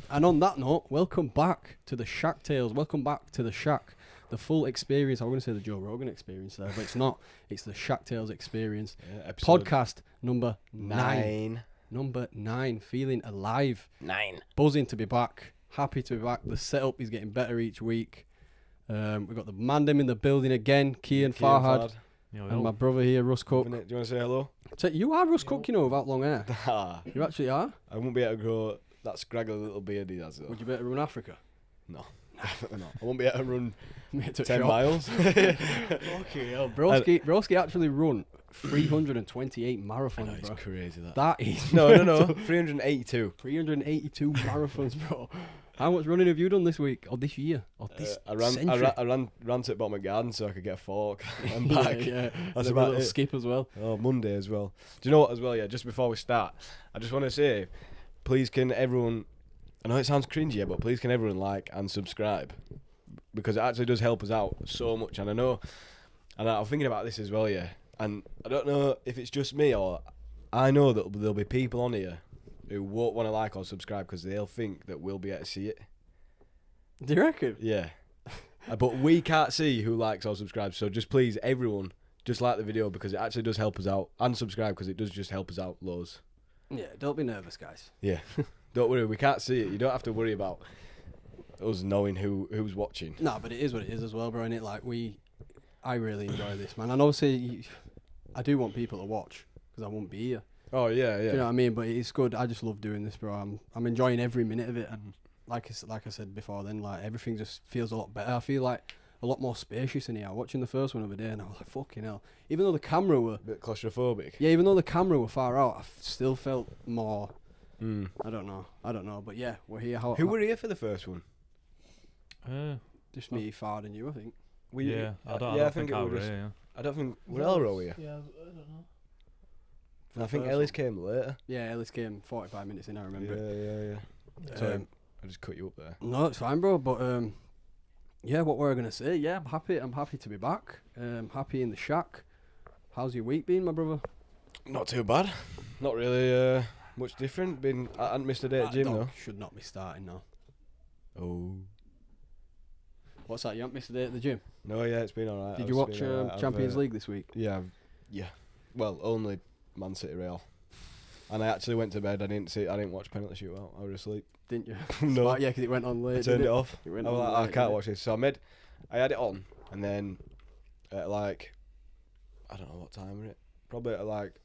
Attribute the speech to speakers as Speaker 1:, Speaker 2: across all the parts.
Speaker 1: And on that note, welcome back to the Shack Tales. Welcome back to the Shack. The full experience. I was going to say the Joe Rogan experience there, but it's not. It's the Shack Tales experience.
Speaker 2: Yeah,
Speaker 1: Podcast number 9. Number 9. Feeling alive.
Speaker 2: 9.
Speaker 1: Buzzing to be back. Happy to be back. The setup is getting better each week. We've got the Mandem in the building again. Ciaran Farhad. And my brother here, Russ Cook.
Speaker 2: Do you want to say hello?
Speaker 1: You are Russ Cook, you know, without long hair. You actually are.
Speaker 2: I won't be able to grow that scraggly little beard he has though.
Speaker 1: Would you better run Africa?
Speaker 2: No, definitely not. I won't be able to run 10
Speaker 1: shop.
Speaker 2: miles.
Speaker 1: Okay, hell. Broski actually run 328 marathons,
Speaker 2: I know, it's
Speaker 1: bro.
Speaker 2: crazy that.
Speaker 1: That is
Speaker 2: No. 382.
Speaker 1: 382 marathons, bro. How much running have you done this week or this year or this century?
Speaker 2: I ran to the bottom of my garden so I could get a fork and back.
Speaker 1: Yeah.
Speaker 2: That's
Speaker 1: a
Speaker 2: about
Speaker 1: little
Speaker 2: it.
Speaker 1: skip as well.
Speaker 2: Oh, Monday as well. Do you know what as well? Yeah, just before we start, I just want to say, please can everyone, I know it sounds cringy, but please can everyone like and subscribe, because it actually does help us out so much. And I know, and I'm thinking about this as well, yeah, and I don't know if it's just me or I know that there'll be people on here who won't want to like or subscribe because they'll think that we'll be able to see it.
Speaker 1: Do you reckon?
Speaker 2: Yeah. But we can't see who likes or subscribes, so just please, everyone, just like the video because it actually does help us out, and subscribe because it does just help us out loads.
Speaker 1: Yeah, don't be nervous, guys.
Speaker 2: Yeah. Don't worry, we can't see it. You don't have to worry about us knowing who's watching.
Speaker 1: Nah, but it is what it is as well, bro, innit? Like, I really enjoy this, man. And obviously, I do want people to watch because I won't be here.
Speaker 2: Oh, yeah.
Speaker 1: Do you know what I mean? But it's good. I just love doing this, bro. I'm enjoying every minute of it. And like I said before then, like, everything just feels a lot better. I feel like a lot more spacious in here. Watching the first one of the day, and I was like, fucking hell. Even though the camera were...
Speaker 2: Bit claustrophobic.
Speaker 1: Yeah, even though the camera were far out, I still felt more...
Speaker 2: Mm.
Speaker 1: I don't know. But yeah, we're here.
Speaker 2: Who were here for the first one?
Speaker 1: Just me, Fard, and you, I think.
Speaker 3: I don't think
Speaker 2: it was. I don't think... Were Elro here?
Speaker 3: Yeah, I don't know.
Speaker 2: I think Ellis came later.
Speaker 1: Yeah, Ellis came 45 minutes in, I remember.
Speaker 2: Yeah.
Speaker 1: So,
Speaker 2: I just cut you up there.
Speaker 1: no, it's fine, bro. But yeah, what were I gonna say? Yeah, I'm happy to be back. Happy in the shack. How's your week been, my brother?
Speaker 2: Not too bad. Not really much different. I hadn't missed a day at gym though.
Speaker 1: Should not be starting now.
Speaker 2: Oh.
Speaker 1: What's that? You haven't missed a day at the gym?
Speaker 2: No, yeah, it's been alright.
Speaker 1: Did you watch Champions League this week?
Speaker 2: Yeah. Well, only Man City Real. And I actually went to bed. I didn't watch penalty shootout. I was asleep.
Speaker 1: Didn't you?
Speaker 2: No.
Speaker 1: Smart, yeah, because it went on late.
Speaker 2: I turned it off.
Speaker 1: It went
Speaker 2: I was
Speaker 1: on
Speaker 2: like,
Speaker 1: late,
Speaker 2: I can't watch this. So I had it on, and then at like, I don't know what time was it. Probably at like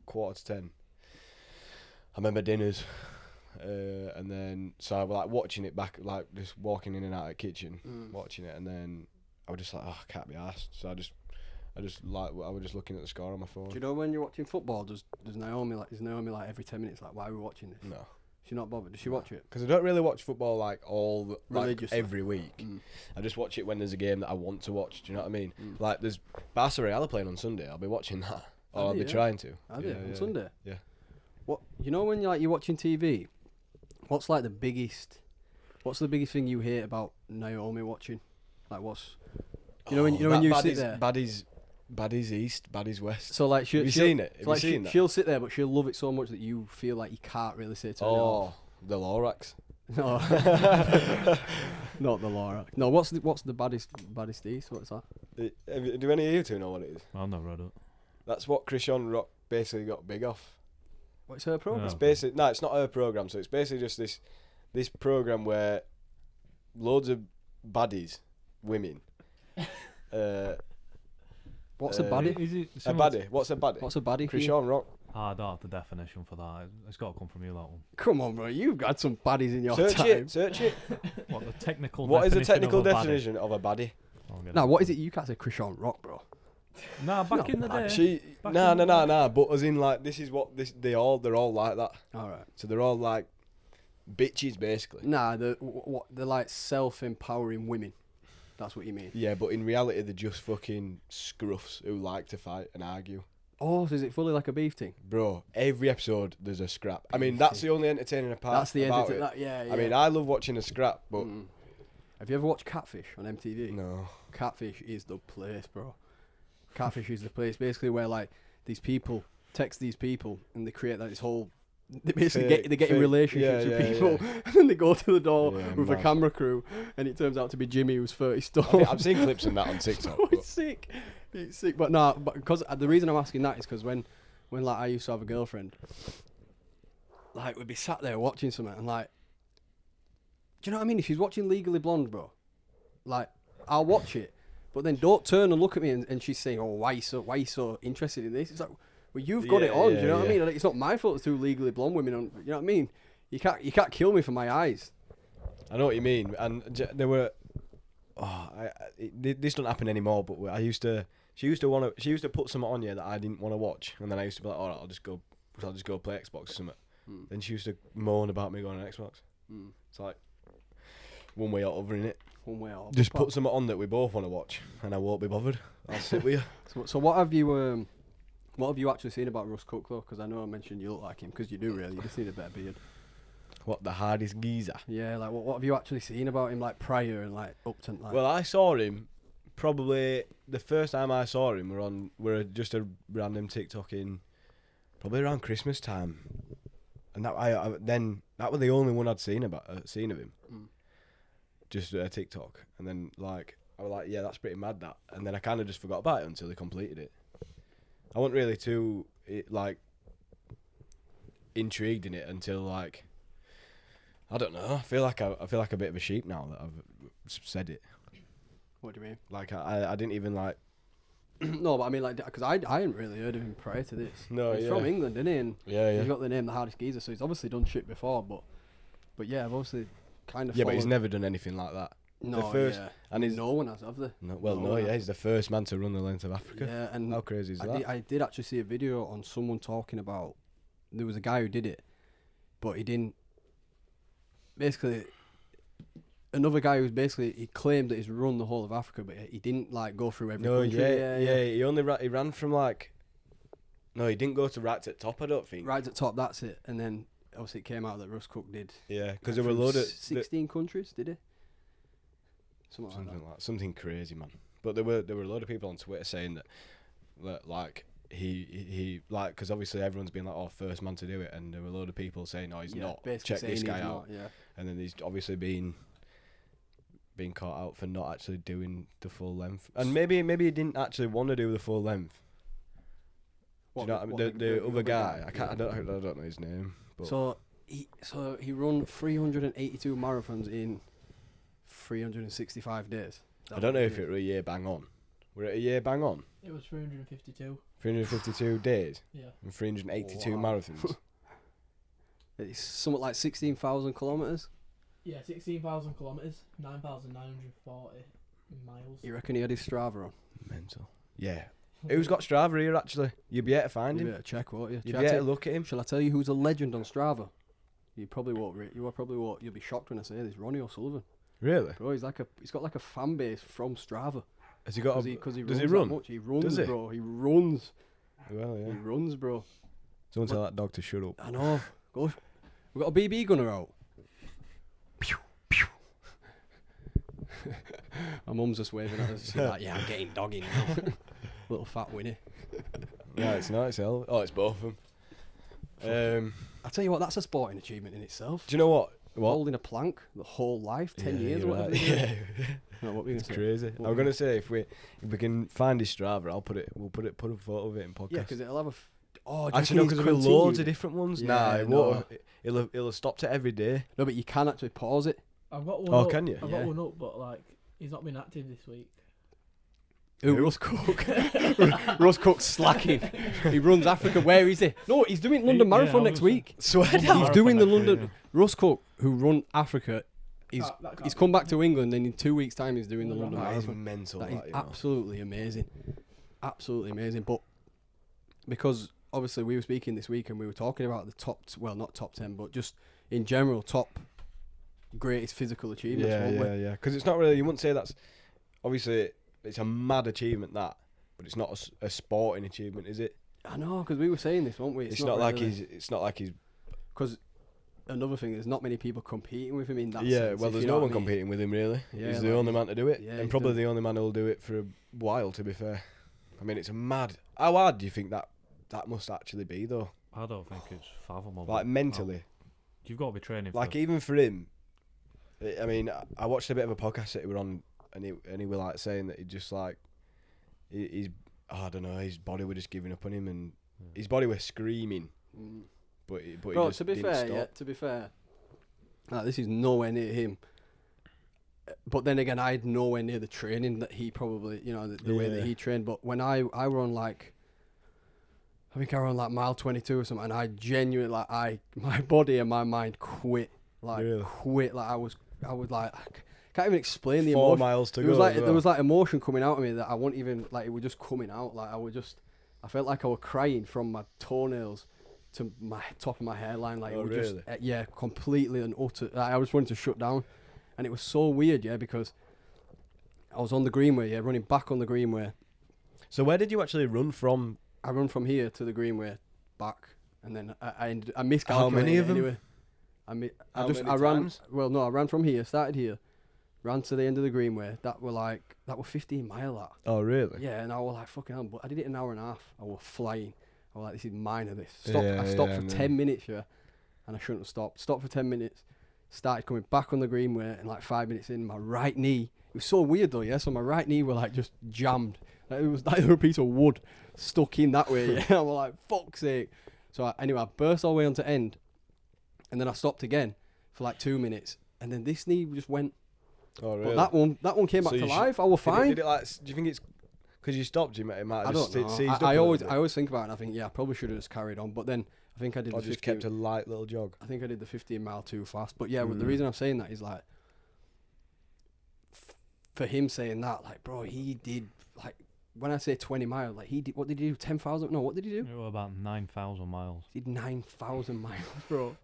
Speaker 2: 9:45. I remember dinners, and then so I was like watching it back, like just walking in and out of the kitchen, watching it, and then I was just like, oh, I can't be arsed. So I was just looking at the score on my phone.
Speaker 1: Do you know when you're watching football, does Naomi like every 10 minutes like, why are we watching this?
Speaker 2: No.
Speaker 1: She's not bothered. Does she watch it?
Speaker 2: Because I don't really watch football like
Speaker 1: Religiously.
Speaker 2: every week. I just watch it when there's a game that I want to watch. Do you know what I mean? Like there's Barca Real playing on Sunday. I'll be watching that, or I'll be trying to.
Speaker 1: Are they on Sunday?
Speaker 2: Yeah.
Speaker 1: What when you're watching TV? What's the biggest thing you hate about Naomi watching? Like what's when you sit there.
Speaker 2: Baddies East, Baddies West.
Speaker 1: So like
Speaker 2: have you seen it? Have you seen that?
Speaker 1: She'll sit there, but she'll love it so much that you feel like you can't really say turn it off.
Speaker 2: The Lorax.
Speaker 1: No, not the Lorax. No, what's the baddest East? What's that?
Speaker 2: Do any of you two know what it is?
Speaker 3: I've never read it.
Speaker 2: That's what Ciaran Rock basically got big off.
Speaker 1: What's her program?
Speaker 2: It's basically it's not her program. So it's basically just this program where loads of baddies, women.
Speaker 1: What's a baddie?
Speaker 3: Is it
Speaker 2: A baddie? What's a baddie?
Speaker 1: What's a baddie?
Speaker 2: Ciaran Rock.
Speaker 3: I don't have the definition for that. It's got to come from you, that one.
Speaker 1: Come on, bro. You've got some baddies in your
Speaker 2: time. Search it.
Speaker 3: What the technical?
Speaker 2: What is the
Speaker 3: definition
Speaker 2: technical
Speaker 3: of a
Speaker 2: definition of a baddie?
Speaker 1: Now, what is it? You can't say Ciaran Rock, bro.
Speaker 3: Nah, back in the day.
Speaker 2: Nah. But as in like they're all like that.
Speaker 1: All right.
Speaker 2: So they're all like bitches basically.
Speaker 1: Nah, they're like self-empowering women. That's what you mean.
Speaker 2: Yeah, but in reality they're just fucking scruffs who like to fight and argue.
Speaker 1: Oh, so is it fully like a beef thing?
Speaker 2: Bro, every episode there's a scrap. I mean, that's the only entertaining part.
Speaker 1: That's the
Speaker 2: about
Speaker 1: edit.
Speaker 2: it.
Speaker 1: Yeah.
Speaker 2: I mean, I love watching a scrap, but
Speaker 1: have you ever watched Catfish on MTV?
Speaker 2: No.
Speaker 1: Catfish is the place, bro. Catfish is the place, basically where like these people text these people and they create like this whole they basically
Speaker 2: Fake-
Speaker 1: they get in
Speaker 2: fake-
Speaker 1: relationships
Speaker 2: yeah,
Speaker 1: with
Speaker 2: yeah,
Speaker 1: people, and then they go to the door
Speaker 2: Yeah,
Speaker 1: with a
Speaker 2: mad.
Speaker 1: camera crew, and it turns out to be Jimmy, who's 30 stone.
Speaker 2: I've seen clips of that on TikTok.
Speaker 1: Oh,
Speaker 2: but-
Speaker 1: it's sick. It's sick. But no, but because the reason I'm asking that is because when like I used to have a girlfriend, like we'd be sat there watching something, and like, do you know what I mean? If she's watching Legally Blonde, bro, like I'll watch it, but then don't turn and look at me and she's saying, "Oh, why you so interested in this?" It's like, well, you've got it on. Do you know what I mean? Like, it's not my fault. It's two Legally Blonde women on. You know what I mean? You can't kill me for my eyes.
Speaker 2: I know what you mean, and there were. Oh, this don't happen anymore. But I used to. She used to put something on you that I didn't want to watch, and then I used to be like, "All right, I'll just go play Xbox or something." Then she used to moan about me going on Xbox. It's like one way or other, innit?
Speaker 1: One way or
Speaker 2: Just put something on that we both want to watch, and I won't be bothered. I'll sit with you.
Speaker 1: So what have you actually seen about Russ Cook though? Because I know I mentioned you look like him, because you do really. You just need a better beard.
Speaker 2: What, the hardest geezer?
Speaker 1: Yeah, like what have you actually seen about him, like prior and like up to like?
Speaker 2: Well, I saw him probably the first time I saw him. We're just a random TikTok in probably around Christmas time, and that that was the only one I'd seen of him. Just a TikTok, and then like I was like, yeah, that's pretty mad that, and then I kind of just forgot about it until they completed it. I wasn't really too intrigued in it until like I don't know. I feel like a bit of a sheep now that I've said it.
Speaker 1: What do you mean?
Speaker 2: Like I didn't even like.
Speaker 1: No, but I mean like because I hadn't really heard of him prior to this.
Speaker 2: No,
Speaker 1: he's
Speaker 2: yeah.
Speaker 1: from England, isn't he? And
Speaker 2: Yeah, yeah.
Speaker 1: he's got the name the hardest geezer, so he's obviously done shit before. But yeah, I've obviously kind of.
Speaker 2: Yeah, but he's never done anything like that.
Speaker 1: No,
Speaker 2: the first,
Speaker 1: yeah.
Speaker 2: and he's
Speaker 1: no one has, have they?
Speaker 2: he's the first man to run the length of Africa.
Speaker 1: Yeah, and
Speaker 2: how crazy is that?
Speaker 1: I did actually see a video on someone talking about there was a guy who did it, but he didn't. Basically, another guy who's he claimed that he's run the whole of Africa, but he didn't like go through every country.
Speaker 2: Yeah. He only he ran from like. No, he didn't go to right to the top. I don't think.
Speaker 1: Right at the top, that's it. And then obviously it came out that Russ Cook did.
Speaker 2: Yeah, because there were a load of
Speaker 1: 16 countries, did he? Something like
Speaker 2: something crazy, man. But there were a lot of people on Twitter saying that like he like because obviously everyone's been like, oh, first man to do it, and there were a load of people saying, no, he's not. Check this guy out. And then he's obviously been caught out for not actually doing the full length, and maybe he didn't actually want to do the full length. Do you know what I mean? The other guy, I don't know his name. But
Speaker 1: So he run 382 marathons in 365 days.
Speaker 2: I don't know if it were a year bang on. Were it a year bang on?
Speaker 4: It was 352.
Speaker 2: 352 days
Speaker 4: Yeah.
Speaker 2: and 382
Speaker 1: Wow.
Speaker 2: marathons.
Speaker 1: It's something like 16,000 kilometres.
Speaker 4: Yeah, 16,000 kilometres, 9,940 miles.
Speaker 1: You reckon he had his Strava on?
Speaker 2: Mental. Yeah. Who's got Strava here actually? You'd be able to find
Speaker 1: You
Speaker 2: him.
Speaker 1: better check, won't you?
Speaker 2: You'd be able to look at him.
Speaker 1: Shall I tell you who's a legend on Strava? You probably won't. You'll be shocked when I say this. Ronnie O'Sullivan.
Speaker 2: Really?
Speaker 1: Bro, he's got like a fan base from Strava.
Speaker 2: Has he got?
Speaker 1: Because he
Speaker 2: does
Speaker 1: runs
Speaker 2: he run?
Speaker 1: that much. He runs,
Speaker 2: Does he?
Speaker 1: bro. He runs.
Speaker 2: Well, yeah.
Speaker 1: He runs, bro.
Speaker 2: Someone tell that dog to shut up.
Speaker 1: I know. Go. We've got a BB gunner out. Pew, pew. My mum's just waving at us. She's like, yeah, I'm getting doggy now. Little fat Winnie.
Speaker 2: Yeah, it's nice. Hell. Oh, it's both of them.
Speaker 1: I tell you what, that's a sporting achievement in itself.
Speaker 2: Do you know what?
Speaker 1: Holding a plank the whole life, 10 years or
Speaker 2: you're
Speaker 1: whatever.
Speaker 2: right.
Speaker 1: they do.
Speaker 2: Yeah.
Speaker 1: No, what were you
Speaker 2: It's
Speaker 1: gonna say?
Speaker 2: crazy.
Speaker 1: What
Speaker 2: I'm gonna say if we can find his Strava, we'll put a photo of it in podcast.
Speaker 1: Yeah, because it'll have a. Oh,
Speaker 2: Actually, no, because there'll be loads of different ones.
Speaker 1: Yeah,
Speaker 2: Nah, it
Speaker 1: no.
Speaker 2: won't. It'll have stopped it every day.
Speaker 1: No, but you can actually pause it.
Speaker 4: I've got one
Speaker 2: Oh,
Speaker 4: up.
Speaker 2: can you?
Speaker 4: I've
Speaker 1: Yeah.
Speaker 4: got one up, but like he's not been active this week.
Speaker 1: Who? Russ Cook. Russ Cook's slacking. He runs Africa. Where is he? No, he's doing London Marathon next week.
Speaker 2: Swear
Speaker 1: He's
Speaker 2: down.
Speaker 1: doing the
Speaker 3: next week,
Speaker 1: London. Russ Cook, who run Africa, he's
Speaker 4: That can't
Speaker 1: he's
Speaker 4: be
Speaker 1: come back to England, and in 2 weeks' time he's doing the
Speaker 4: That
Speaker 1: London
Speaker 2: That is
Speaker 1: Marathon.
Speaker 2: mental.
Speaker 1: That is
Speaker 2: you know.
Speaker 1: absolutely amazing. Absolutely amazing. But because obviously we were speaking this week and we were talking about the top, not top 10, but just in general, top greatest physical achievements. weren't we?
Speaker 2: Yeah. Because it's not really. You wouldn't say that's. Obviously, it's a mad achievement but it's not a sporting achievement, is it?
Speaker 1: I know, because we were saying this, weren't we?
Speaker 2: It's not like
Speaker 1: really,
Speaker 2: he's. It's not like he's.
Speaker 1: Because another thing, there's not many people competing with him in that
Speaker 2: Yeah,
Speaker 1: sense.
Speaker 2: well,
Speaker 1: if
Speaker 2: there's
Speaker 1: you know
Speaker 2: no
Speaker 1: what
Speaker 2: one
Speaker 1: I mean.
Speaker 2: competing with him really.
Speaker 1: Yeah,
Speaker 2: He's the
Speaker 1: like
Speaker 2: only man to do it,
Speaker 1: yeah,
Speaker 2: and
Speaker 1: he's
Speaker 2: probably
Speaker 1: the-
Speaker 2: the only man who'll do it for a while. To be fair, I mean, it's a mad. How hard do you think that must actually be though?
Speaker 3: I don't think it's fathomable.
Speaker 2: Like mentally.
Speaker 3: You've got to be training
Speaker 2: Like
Speaker 3: for
Speaker 2: even for him, I mean, I watched a bit of a podcast that he were on, and he were like saying that he just like, he's I don't know, his body were just giving up on him, and his body was screaming, but he
Speaker 1: Bro,
Speaker 2: just
Speaker 1: to be
Speaker 2: didn't
Speaker 1: fair,
Speaker 2: stop.
Speaker 1: yeah, to be fair, like, this is nowhere near him. But then again, I had nowhere near the training that he probably, you know, the way that
Speaker 2: Yeah.
Speaker 1: he trained. But when I were on like, I think I were on like mile 22 or something, and I genuinely like my body and my mind quit, like
Speaker 2: Really?
Speaker 1: quit. Like I was like, I can't even explain the
Speaker 2: 4
Speaker 1: emotion.
Speaker 2: miles to
Speaker 1: There was
Speaker 2: go.
Speaker 1: like
Speaker 2: as well.
Speaker 1: there was like emotion coming out of me that I wouldn't even like. It was just coming out. Like I felt like I was crying from my toenails to my top of my hairline. Like
Speaker 2: Oh,
Speaker 1: it was
Speaker 2: really?
Speaker 1: just yeah, completely and utter. Like, I just wanted to shut down, and it was so weird, yeah, because I was on the Greenway, yeah, running back on the Greenway.
Speaker 2: So where did you actually run from?
Speaker 1: I run from here to the Greenway, back, and then I miscalculated.
Speaker 2: How many of them?
Speaker 1: Anyway.
Speaker 2: How many
Speaker 1: I ran.
Speaker 2: times?
Speaker 1: Well, no, I ran from here, started here, ran to the end of the Greenway. That were 15 mile. That.
Speaker 2: Oh really?
Speaker 1: Yeah, and I was like, fucking hell, but I did it in an hour and a half. I was flying. I was like, this is mine of this.
Speaker 2: Yeah,
Speaker 1: I stopped
Speaker 2: yeah,
Speaker 1: for
Speaker 2: man.
Speaker 1: 10 minutes, yeah, and I shouldn't have stopped. Stopped for 10 minutes, started coming back on the Greenway, and like 5 minutes in, my right knee, it was so weird though, yeah, so my right knee were like just jammed. Like, it was like a piece of wood stuck in that way, yeah. I was like, fuck's sake. So anyway, I burst all the way onto end, and then I stopped again for like 2 minutes, and then this knee just went.
Speaker 2: Oh really?
Speaker 1: But that one came back
Speaker 2: So
Speaker 1: to
Speaker 2: you
Speaker 1: life. I was fine.
Speaker 2: Did it like? Do you think it's because you stopped? You might
Speaker 1: I
Speaker 2: have
Speaker 1: don't
Speaker 2: just
Speaker 1: know.
Speaker 2: seized up
Speaker 1: I
Speaker 2: a little
Speaker 1: always
Speaker 2: bit.
Speaker 1: I always think about it and I think, yeah, I probably should have just carried on. But then I think I did
Speaker 2: Or
Speaker 1: the
Speaker 2: just
Speaker 1: 15,
Speaker 2: kept a light little jog.
Speaker 1: I think I did the 15 mile too fast. But yeah, the
Speaker 2: Mm.
Speaker 1: reason I'm saying that is like, for him saying that, like, bro, he did, like, when I say 20 mile, like, he did, what did he do? 10,000? No, what did he do?
Speaker 3: it was about 9,000 miles.
Speaker 1: He did 9,000 miles, bro.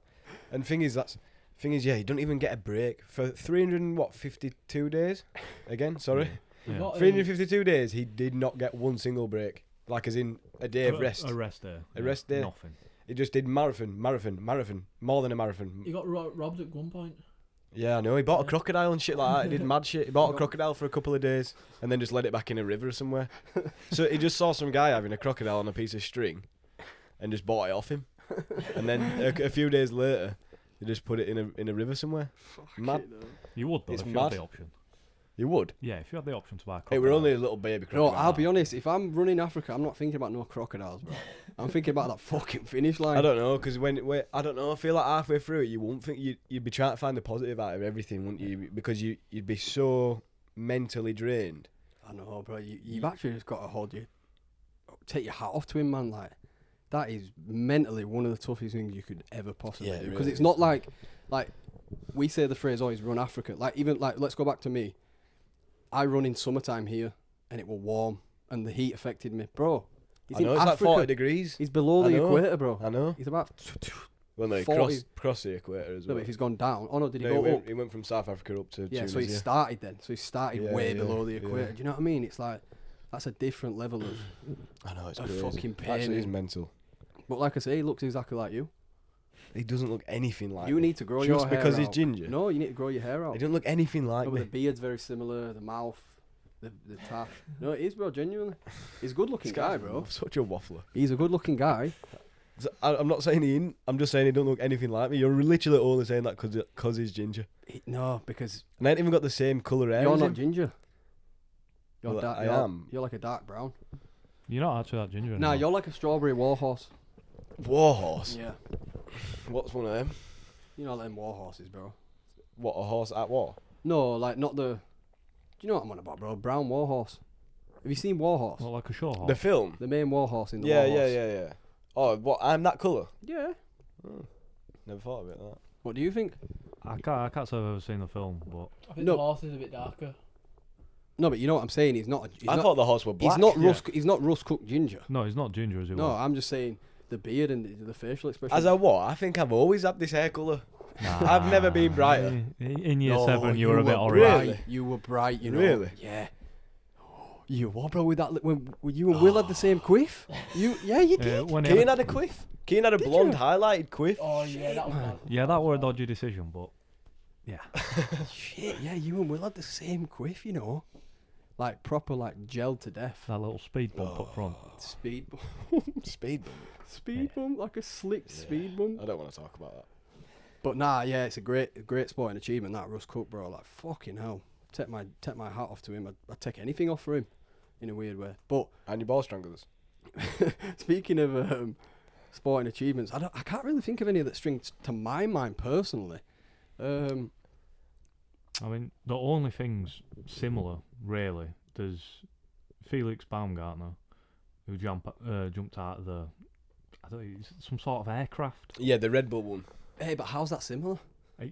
Speaker 2: And thing is, yeah, you don't even get a break for 352 days. Again, sorry,
Speaker 4: He
Speaker 3: Yeah.
Speaker 4: got,
Speaker 2: 352 days. He did not get one single break, like as in a day of rest.
Speaker 3: A rest day.
Speaker 2: A rest day.
Speaker 3: Nothing.
Speaker 2: He just did marathon, more than a marathon.
Speaker 4: he got robbed at gunpoint.
Speaker 2: Yeah, I know. He bought a
Speaker 4: Yeah.
Speaker 2: crocodile and shit like that. He did mad shit. He bought a crocodile for a couple of days and then just let it back in a river somewhere. So he just saw some guy having a crocodile on a piece of string and just bought it off him. And then a few days later, he just put it in a river somewhere. Mad.
Speaker 3: You would though
Speaker 2: It's
Speaker 3: if you
Speaker 2: mad.
Speaker 3: had the option.
Speaker 2: You would.
Speaker 3: Yeah, if you had the option to buy a
Speaker 2: It were
Speaker 3: crocodile.
Speaker 2: only a little baby
Speaker 1: No,
Speaker 2: crocodile.
Speaker 1: I'll be honest, if I'm running Africa, I'm not thinking about no crocodiles, bro. I'm thinking about that fucking finish line.
Speaker 2: I don't know, because I don't know, I feel like halfway through it, you won't think you'd be trying to find the positive out of everything, wouldn't you? Because you'd be so mentally drained.
Speaker 1: I know, bro. You've actually just got to take your hat off to him, man. Like, that is mentally one of the toughest things you could ever possibly
Speaker 2: Yeah, it
Speaker 1: do. Because
Speaker 2: really
Speaker 1: it's
Speaker 2: is.
Speaker 1: not like we say the phrase, "Always run Africa." Like, even like, let's go back to me. I run in summertime here, and it was warm, and the heat affected me, bro. He's
Speaker 2: I know,
Speaker 1: in
Speaker 2: it's
Speaker 1: Africa.
Speaker 2: like 40 degrees.
Speaker 1: He's below
Speaker 2: I
Speaker 1: the
Speaker 2: know.
Speaker 1: equator, bro.
Speaker 2: I know.
Speaker 1: He's about.
Speaker 2: Well, no, he
Speaker 1: 40.
Speaker 2: crossed the equator as
Speaker 1: No,
Speaker 2: well.
Speaker 1: but if he's gone down, oh no, did he
Speaker 2: No,
Speaker 1: go up?
Speaker 2: he went from South Africa up to
Speaker 1: Yeah, so he
Speaker 2: Tunisia.
Speaker 1: started then. So he started
Speaker 2: Yeah,
Speaker 1: way
Speaker 2: yeah,
Speaker 1: below the
Speaker 2: yeah.
Speaker 1: equator. Do you know what I mean? It's like that's a different level of.
Speaker 2: I know, it's
Speaker 1: a
Speaker 2: crazy.
Speaker 1: fucking pain
Speaker 2: Actually, it's
Speaker 1: in-
Speaker 2: mental.
Speaker 1: But like I say, he looks exactly like you.
Speaker 2: He doesn't look anything like
Speaker 1: You
Speaker 2: me.
Speaker 1: need to grow your
Speaker 2: Just
Speaker 1: hair
Speaker 2: because he's
Speaker 1: out.
Speaker 2: ginger?
Speaker 1: No, you need to grow your hair out.
Speaker 2: He doesn't look anything like
Speaker 1: No, but the
Speaker 2: me.
Speaker 1: beard's very similar. The mouth, the tash. No, it is, bro. Genuinely, he's a good-looking
Speaker 2: This guy's
Speaker 1: guy, bro.
Speaker 2: Such a waffler.
Speaker 1: He's a good-looking guy.
Speaker 2: I'm not saying he ain't. I'm just saying he don't look anything like me. You're literally only saying that because he's ginger.
Speaker 1: No, because
Speaker 2: And I ain't even got the same colour hair
Speaker 1: you're
Speaker 2: as
Speaker 1: not
Speaker 2: him.
Speaker 1: ginger. You're
Speaker 2: Well,
Speaker 1: dark.
Speaker 2: I
Speaker 1: you're,
Speaker 2: am.
Speaker 1: You're like a dark brown.
Speaker 3: You're not actually that ginger.
Speaker 1: Nah,
Speaker 3: anymore.
Speaker 1: you're like a strawberry warhorse.
Speaker 2: Warhorse?
Speaker 1: Yeah.
Speaker 2: What's one of them?
Speaker 1: You know them warhorses, bro.
Speaker 2: What, a horse at war?
Speaker 1: No, like not the. Do you know what I'm on about, bro? Brown warhorse. Have you seen Warhorse?
Speaker 3: What, like a short horse?
Speaker 2: The film?
Speaker 1: The main warhorse in the
Speaker 2: Yeah,
Speaker 1: Warhorse.
Speaker 2: yeah. Oh, what? I'm that colour?
Speaker 1: Yeah.
Speaker 2: Never thought of it like that.
Speaker 1: What do you think?
Speaker 3: I can't say I've ever seen the film, but
Speaker 4: I think
Speaker 1: No.
Speaker 4: the horse is a bit darker.
Speaker 1: No, but you know what I'm saying. He's not. He's
Speaker 2: I
Speaker 1: not,
Speaker 2: thought the horse were black.
Speaker 1: He's not
Speaker 3: yeah.
Speaker 1: rust. He's not rust cooked ginger.
Speaker 3: no, he's not ginger as he
Speaker 1: No,
Speaker 3: was.
Speaker 1: I'm just saying the beard and the facial expression.
Speaker 2: As I what? I think I've always had this hair colour.
Speaker 3: Nah,
Speaker 2: I've never been brighter.
Speaker 3: In year
Speaker 1: No,
Speaker 3: 7, you were a bit
Speaker 1: bright.
Speaker 3: alright.
Speaker 2: Really?
Speaker 1: You were bright. You know.
Speaker 2: Really?
Speaker 1: Yeah. You were, bro. With that, when you and Will had the same quiff. You did.
Speaker 3: When he
Speaker 2: Keane
Speaker 3: had
Speaker 2: had a quiff. Keane had a
Speaker 1: Did
Speaker 2: blonde
Speaker 1: you?
Speaker 2: highlighted quiff.
Speaker 4: Oh yeah, that was bad.
Speaker 3: yeah, that were a dodgy decision, but yeah.
Speaker 1: Shit. Yeah, you and Will had the same quiff. You know, like proper, like gelled to death.
Speaker 3: That little speed bump up front.
Speaker 1: Speed.
Speaker 2: Speed bump.
Speaker 1: Speed bump, like a slick speed bump.
Speaker 2: I don't want to talk about that.
Speaker 1: But nah, yeah, it's a great sporting achievement, that Russ Cook, bro. Like, fucking hell. Take my hat off to him. I'd take anything off for him, in a weird way. But
Speaker 2: And your ball stranglers.
Speaker 1: speaking of sporting achievements, I can't really think of any that string to my mind personally.
Speaker 3: I mean, the only things similar, really, there's Felix Baumgartner, who jumped out of I don't know, some sort of aircraft.
Speaker 2: Yeah, the Red Bull one.
Speaker 1: Hey, but how's that similar?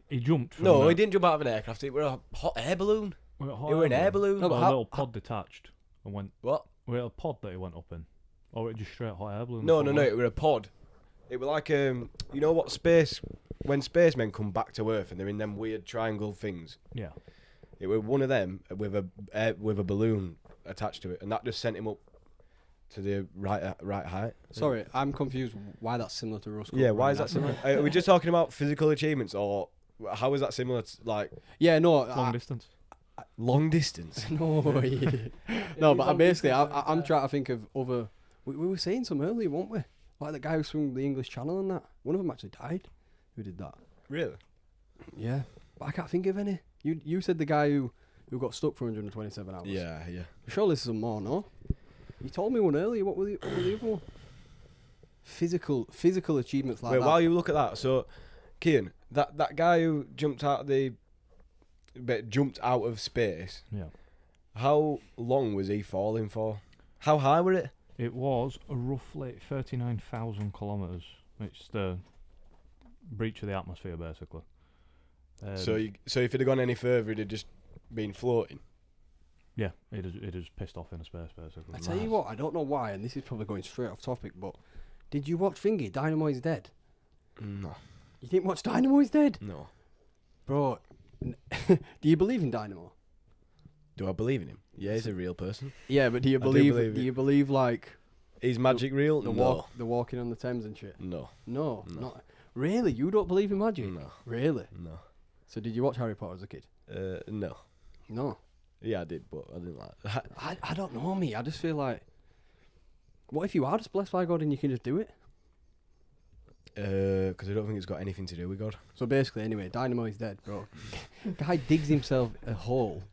Speaker 3: He jumped from
Speaker 2: No, he didn't jump out of an aircraft. It were a hot air balloon. It were an air balloon.
Speaker 1: No, but
Speaker 3: a
Speaker 1: how-
Speaker 3: little pod detached and went.
Speaker 2: What?
Speaker 3: Was it a pod that he went up in? Or it just straight hot air balloon?
Speaker 2: No, it were a pod. It were like you know what when spacemen come back to Earth and they're in them weird triangle things.
Speaker 3: Yeah.
Speaker 2: It were one of them with a balloon attached to it, and that just sent him up to the right height.
Speaker 1: Sorry, I'm confused why that's similar to Russ Cook.
Speaker 2: Yeah, why
Speaker 1: right
Speaker 2: is
Speaker 1: now.
Speaker 2: that similar? Are we just talking about physical achievements, or how is that similar to, like,
Speaker 1: Yeah, no.
Speaker 3: Long distance.
Speaker 2: long distance?
Speaker 1: No, yeah. No, but I'm trying to think of other. We were saying some earlier, weren't we? Like the guy who swung the English Channel and that. One of them actually died. Who did that?
Speaker 2: Really?
Speaker 1: Yeah, but I can't think of any. You said the guy who got stuck for 127 hours.
Speaker 2: Yeah.
Speaker 1: Surely there's some more, no? You told me one earlier. What were the other one? Physical achievements like
Speaker 2: Wait,
Speaker 1: that.
Speaker 2: while you look at that, so, Ciaran, that guy who jumped out of space.
Speaker 3: Yeah.
Speaker 2: How long was he falling for? How high were it?
Speaker 3: It was roughly 39,000 kilometres, which is the breach of the atmosphere, basically.
Speaker 2: So if it had gone any further, it'd have just been floating.
Speaker 3: Yeah, it is pissed off in space, basically.
Speaker 1: I tell you what, I don't know why, and this is probably going straight off topic, but did you watch Thingy? Dynamo is Dead.
Speaker 2: No.
Speaker 1: You didn't watch Dynamo is Dead,
Speaker 2: No.
Speaker 1: bro? Do you believe in Dynamo?
Speaker 2: Do I believe in him? Yeah, he's a real person.
Speaker 1: Yeah, but do you
Speaker 2: do
Speaker 1: believe?
Speaker 2: believe
Speaker 1: Do
Speaker 2: it.
Speaker 1: you believe like
Speaker 2: Is magic real? No.
Speaker 1: the walking on the Thames and shit?
Speaker 2: No.
Speaker 1: No,
Speaker 2: No.
Speaker 1: not really. You don't believe in magic?
Speaker 2: No.
Speaker 1: Really?
Speaker 2: No.
Speaker 1: So did you watch Harry Potter as a kid?
Speaker 2: No.
Speaker 1: No.
Speaker 2: Yeah, I did, but I didn't like.
Speaker 1: I don't know, me. I just feel like, what if you are just blessed by God and you can just do it?
Speaker 2: Because I don't think it's got anything to do with God.
Speaker 1: So basically, anyway, Dynamo is dead, bro. Guy digs himself a hole.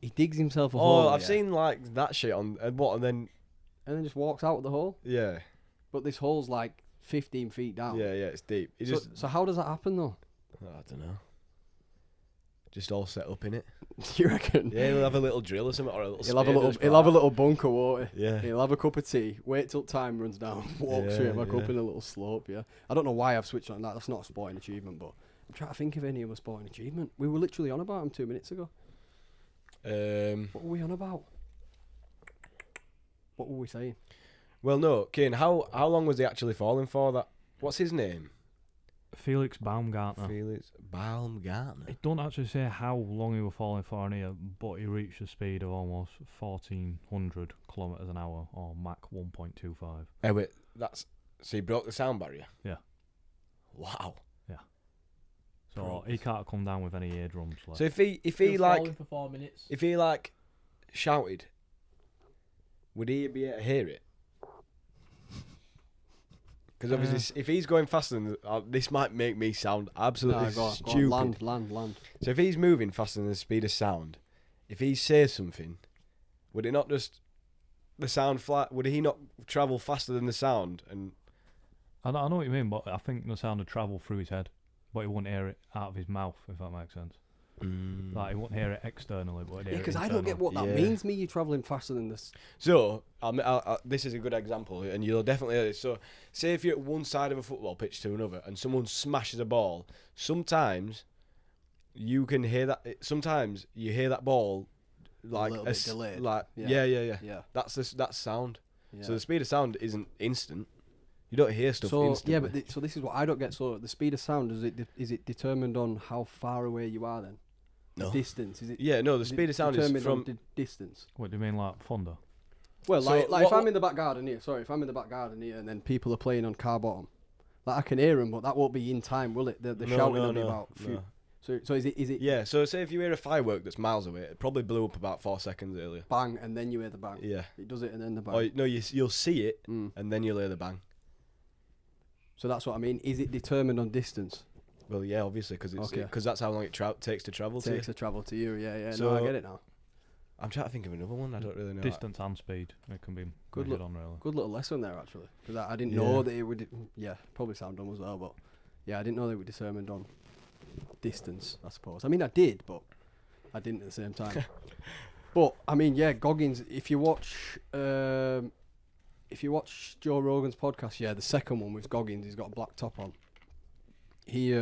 Speaker 1: He digs himself a hole.
Speaker 2: Oh, I've
Speaker 1: yeah,
Speaker 2: seen like that shit on and then
Speaker 1: and then just walks out of the hole.
Speaker 2: yeah,
Speaker 1: But this hole's like 15 feet down.
Speaker 2: yeah, it's deep. It
Speaker 1: So,
Speaker 2: just
Speaker 1: so how does that happen though?
Speaker 2: I don't know. Just all set up in it.
Speaker 1: Do you reckon?
Speaker 2: Yeah, he'll have a little drill or something, or a little.
Speaker 1: He'll have a
Speaker 2: spade
Speaker 1: little.
Speaker 2: just
Speaker 1: He'll
Speaker 2: go,
Speaker 1: have a little bunker, won't he?
Speaker 2: Yeah.
Speaker 1: He'll have a cup of tea. Wait till time runs down. Walk
Speaker 2: Yeah,
Speaker 1: straight back up
Speaker 2: yeah.
Speaker 1: in a little slope. Yeah. I don't know why I've switched on that. That's not a sporting achievement, but I'm trying to think of any other sporting achievement. We were literally on about him 2 minutes ago. What were we on about? What were we saying?
Speaker 2: Well, no, Ciaran, how long was he actually falling for? That what's his name?
Speaker 3: Felix Baumgartner.
Speaker 2: Felix Baumgartner.
Speaker 3: It don't actually say how long he was falling for in here, but he reached a speed of almost 1,400 kilometres an hour, or Mach 1.25.
Speaker 2: Oh wait, so he broke the sound barrier.
Speaker 3: Yeah.
Speaker 2: Wow.
Speaker 3: So he can't come down with any eardrums. Like.
Speaker 2: So if he
Speaker 4: was
Speaker 2: like
Speaker 4: falling for 4 minutes.
Speaker 2: if he like shouted, would he be able to hear it? Because obviously, if he's going faster than this, might make me sound absolutely
Speaker 1: Go on,
Speaker 2: stupid.
Speaker 1: land.
Speaker 2: So if he's moving faster than the speed of sound, if he says something, would it not just the sound flat? Would he not travel faster than the sound? And
Speaker 3: I know what you mean, but I think the sound would travel through his head, but he wouldn't hear it out of his mouth, if that makes sense. Like he wouldn't hear it externally, but he'd hear
Speaker 1: Yeah,
Speaker 3: it
Speaker 1: because I don't get what that
Speaker 2: Yeah.
Speaker 1: means. Me, you travelling faster than this.
Speaker 2: so this is a good example, and you'll definitely hear this. So say if you're at one side of a football pitch to another, and someone smashes a ball, sometimes you can hear that. Sometimes you hear that ball like
Speaker 1: little bit delayed.
Speaker 2: Like
Speaker 1: Yeah.
Speaker 2: yeah. That's sound.
Speaker 1: Yeah.
Speaker 2: So the speed of sound isn't instant. You don't hear stuff instantly.
Speaker 1: yeah, but so this is what I don't get. So the speed of sound is it determined on how far away you are then?
Speaker 2: No.
Speaker 1: The distance is it?
Speaker 2: Yeah, no. The
Speaker 1: is it
Speaker 2: speed of sound is
Speaker 1: determined on
Speaker 2: from.
Speaker 1: distance.
Speaker 3: What do you mean, like thunder?
Speaker 1: Well,
Speaker 2: So
Speaker 1: like if
Speaker 2: what-
Speaker 1: I'm in the back garden here, if I'm in the back garden here, and then people are playing on car bottom, like I can hear them, but that won't be in time, will it? The shouting will be about.
Speaker 2: no.
Speaker 1: So is it
Speaker 2: Yeah, so say if you hear a firework that's miles away, it probably blew up about 4 seconds earlier.
Speaker 1: bang and then you hear the bang?
Speaker 2: Yeah.
Speaker 1: It does it and then the bang.
Speaker 2: Or no, you'll see it
Speaker 1: Mm.
Speaker 2: and then you'll hear the bang.
Speaker 1: So that's what I mean. Is it determined on distance?
Speaker 2: Well, yeah, obviously, because
Speaker 1: Okay.
Speaker 2: that's how long it takes to travel to.
Speaker 1: Takes to travel to you. Yeah.
Speaker 2: So-
Speaker 1: No, I get it now.
Speaker 2: I'm trying to think of another one. I don't really know.
Speaker 3: Distance and speed. It can be
Speaker 1: Good
Speaker 3: measured on really.
Speaker 1: Good little lesson there actually, because I didn't
Speaker 2: Yeah.
Speaker 1: know that it would. Yeah, probably sound dumb as well, but yeah, I didn't know they were determined on distance. I suppose. I mean, I did, but I didn't at the same time. But I mean, yeah, Goggins. If you watch Joe Rogan's podcast, yeah, the second one with Goggins, he's got a black top on. He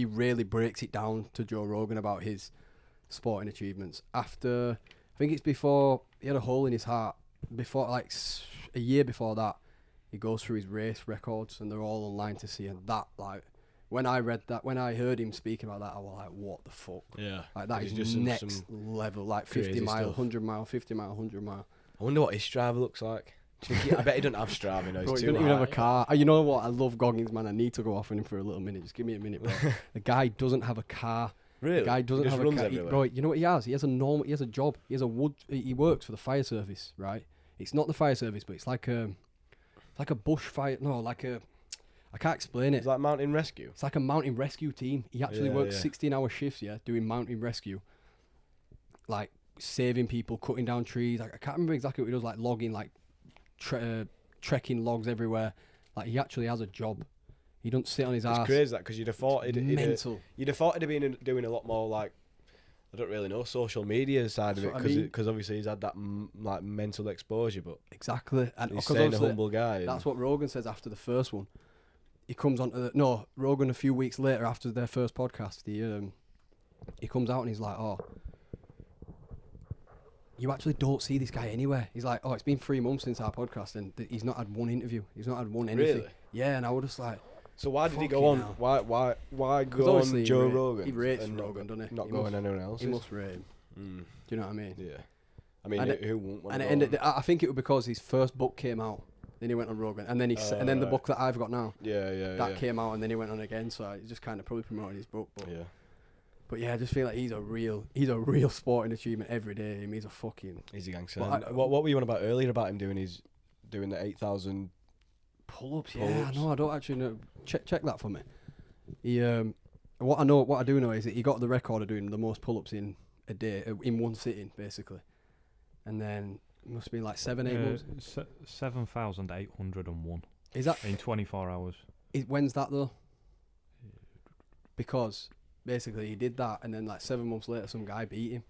Speaker 1: really breaks it down to Joe Rogan about his sporting achievements. After, I think it's before he had a hole in his heart. Before, like a year before that, he goes through his race records, and they're all online to see. And that, like, when I heard him speaking about that, I was like, what the fuck?
Speaker 2: Yeah.
Speaker 1: Like, that
Speaker 2: It's
Speaker 1: is
Speaker 2: just
Speaker 1: next
Speaker 2: some
Speaker 1: level. Like, 50
Speaker 2: crazy
Speaker 1: mile,
Speaker 2: stuff.
Speaker 1: 100 mile, 50 mile, 100 mile.
Speaker 2: I wonder what his Strava looks like. Do you think I bet he doesn't have Strava. You know,
Speaker 1: Bro,
Speaker 2: he's
Speaker 1: he
Speaker 2: too
Speaker 1: doesn't even have
Speaker 2: high.
Speaker 1: a car. You know what? I love Goggins, man. I need to go off on him for a little minute. Just give me a minute, bro. The guy doesn't have a car.
Speaker 2: Really?
Speaker 1: The guy doesn't
Speaker 2: He just
Speaker 1: have a
Speaker 2: runs
Speaker 1: car.
Speaker 2: everywhere.
Speaker 1: Bro, you know what he has? He has a job. He works for the fire service, right? It's not the fire service, but it's like a bush fire. No, I can't explain it.
Speaker 2: It's like mountain rescue.
Speaker 1: It's like a mountain rescue team. He actually
Speaker 2: Yeah,
Speaker 1: works
Speaker 2: yeah.
Speaker 1: 16-hour shifts, doing mountain rescue. Like, saving people, cutting down trees. Like, I can't remember exactly what he does, like logging, like trekking logs everywhere. Like, he actually has a job. He don't sit on his
Speaker 2: It's
Speaker 1: ass.
Speaker 2: crazy that because you'd have thought
Speaker 1: Mental.
Speaker 2: you'd have thought he'd have been doing a lot more like I don't really know social media side
Speaker 1: That's
Speaker 2: of it
Speaker 1: what I mean.
Speaker 2: because obviously he's had that like mental exposure, but
Speaker 1: Exactly. And
Speaker 2: he's
Speaker 1: 'cause
Speaker 2: staying a
Speaker 1: obviously
Speaker 2: humble guy.
Speaker 1: that's what Rogan says after the first one. He comes on to Rogan a few weeks later after their first podcast. He comes out and he's like, "Oh, you actually don't see this guy anywhere." He's like, "Oh, it's been 3 months since our podcast, and he's not had one interview. He's not had one anything."
Speaker 2: Really?
Speaker 1: Yeah, and I was just like,
Speaker 2: So why did he go
Speaker 1: Fucking
Speaker 2: on?
Speaker 1: hell.
Speaker 2: Why
Speaker 1: 'cause
Speaker 2: go
Speaker 1: obviously
Speaker 2: on Joe
Speaker 1: he
Speaker 2: Rogan?
Speaker 1: rates
Speaker 2: and
Speaker 1: Rogan, doesn't he?
Speaker 2: Not
Speaker 1: He
Speaker 2: going
Speaker 1: must-
Speaker 2: anyone else.
Speaker 1: he must rate him.
Speaker 2: Mm,
Speaker 1: Do you know what I mean?
Speaker 2: yeah. I mean,
Speaker 1: And
Speaker 2: who won't want
Speaker 1: And
Speaker 2: to
Speaker 1: it
Speaker 2: go
Speaker 1: ended.
Speaker 2: on?
Speaker 1: I think it was because his first book came out. Then he went on Rogan, and then and then the
Speaker 2: right.
Speaker 1: book that I've got now
Speaker 2: Yeah.
Speaker 1: that came out, and then he went on again. So he just kind of probably promoted his book. But yeah, I just feel like he's a real sporting achievement every day. He's a fucking
Speaker 2: He's a gangster.
Speaker 1: Well,
Speaker 2: And what were you on about earlier about him doing the 8,000?
Speaker 1: pull-ups. Yeah, I
Speaker 2: Pull-ups.
Speaker 1: know. I don't actually know. Check that for me. He what I do know is that he got the record of doing the most pull-ups in a day in one sitting, basically. And then it must have been like 7-8 months.
Speaker 3: 7,801
Speaker 1: Is that
Speaker 3: in 24 hours.
Speaker 1: when's that though? Because basically he did that, and then like 7 months later, some guy beat him.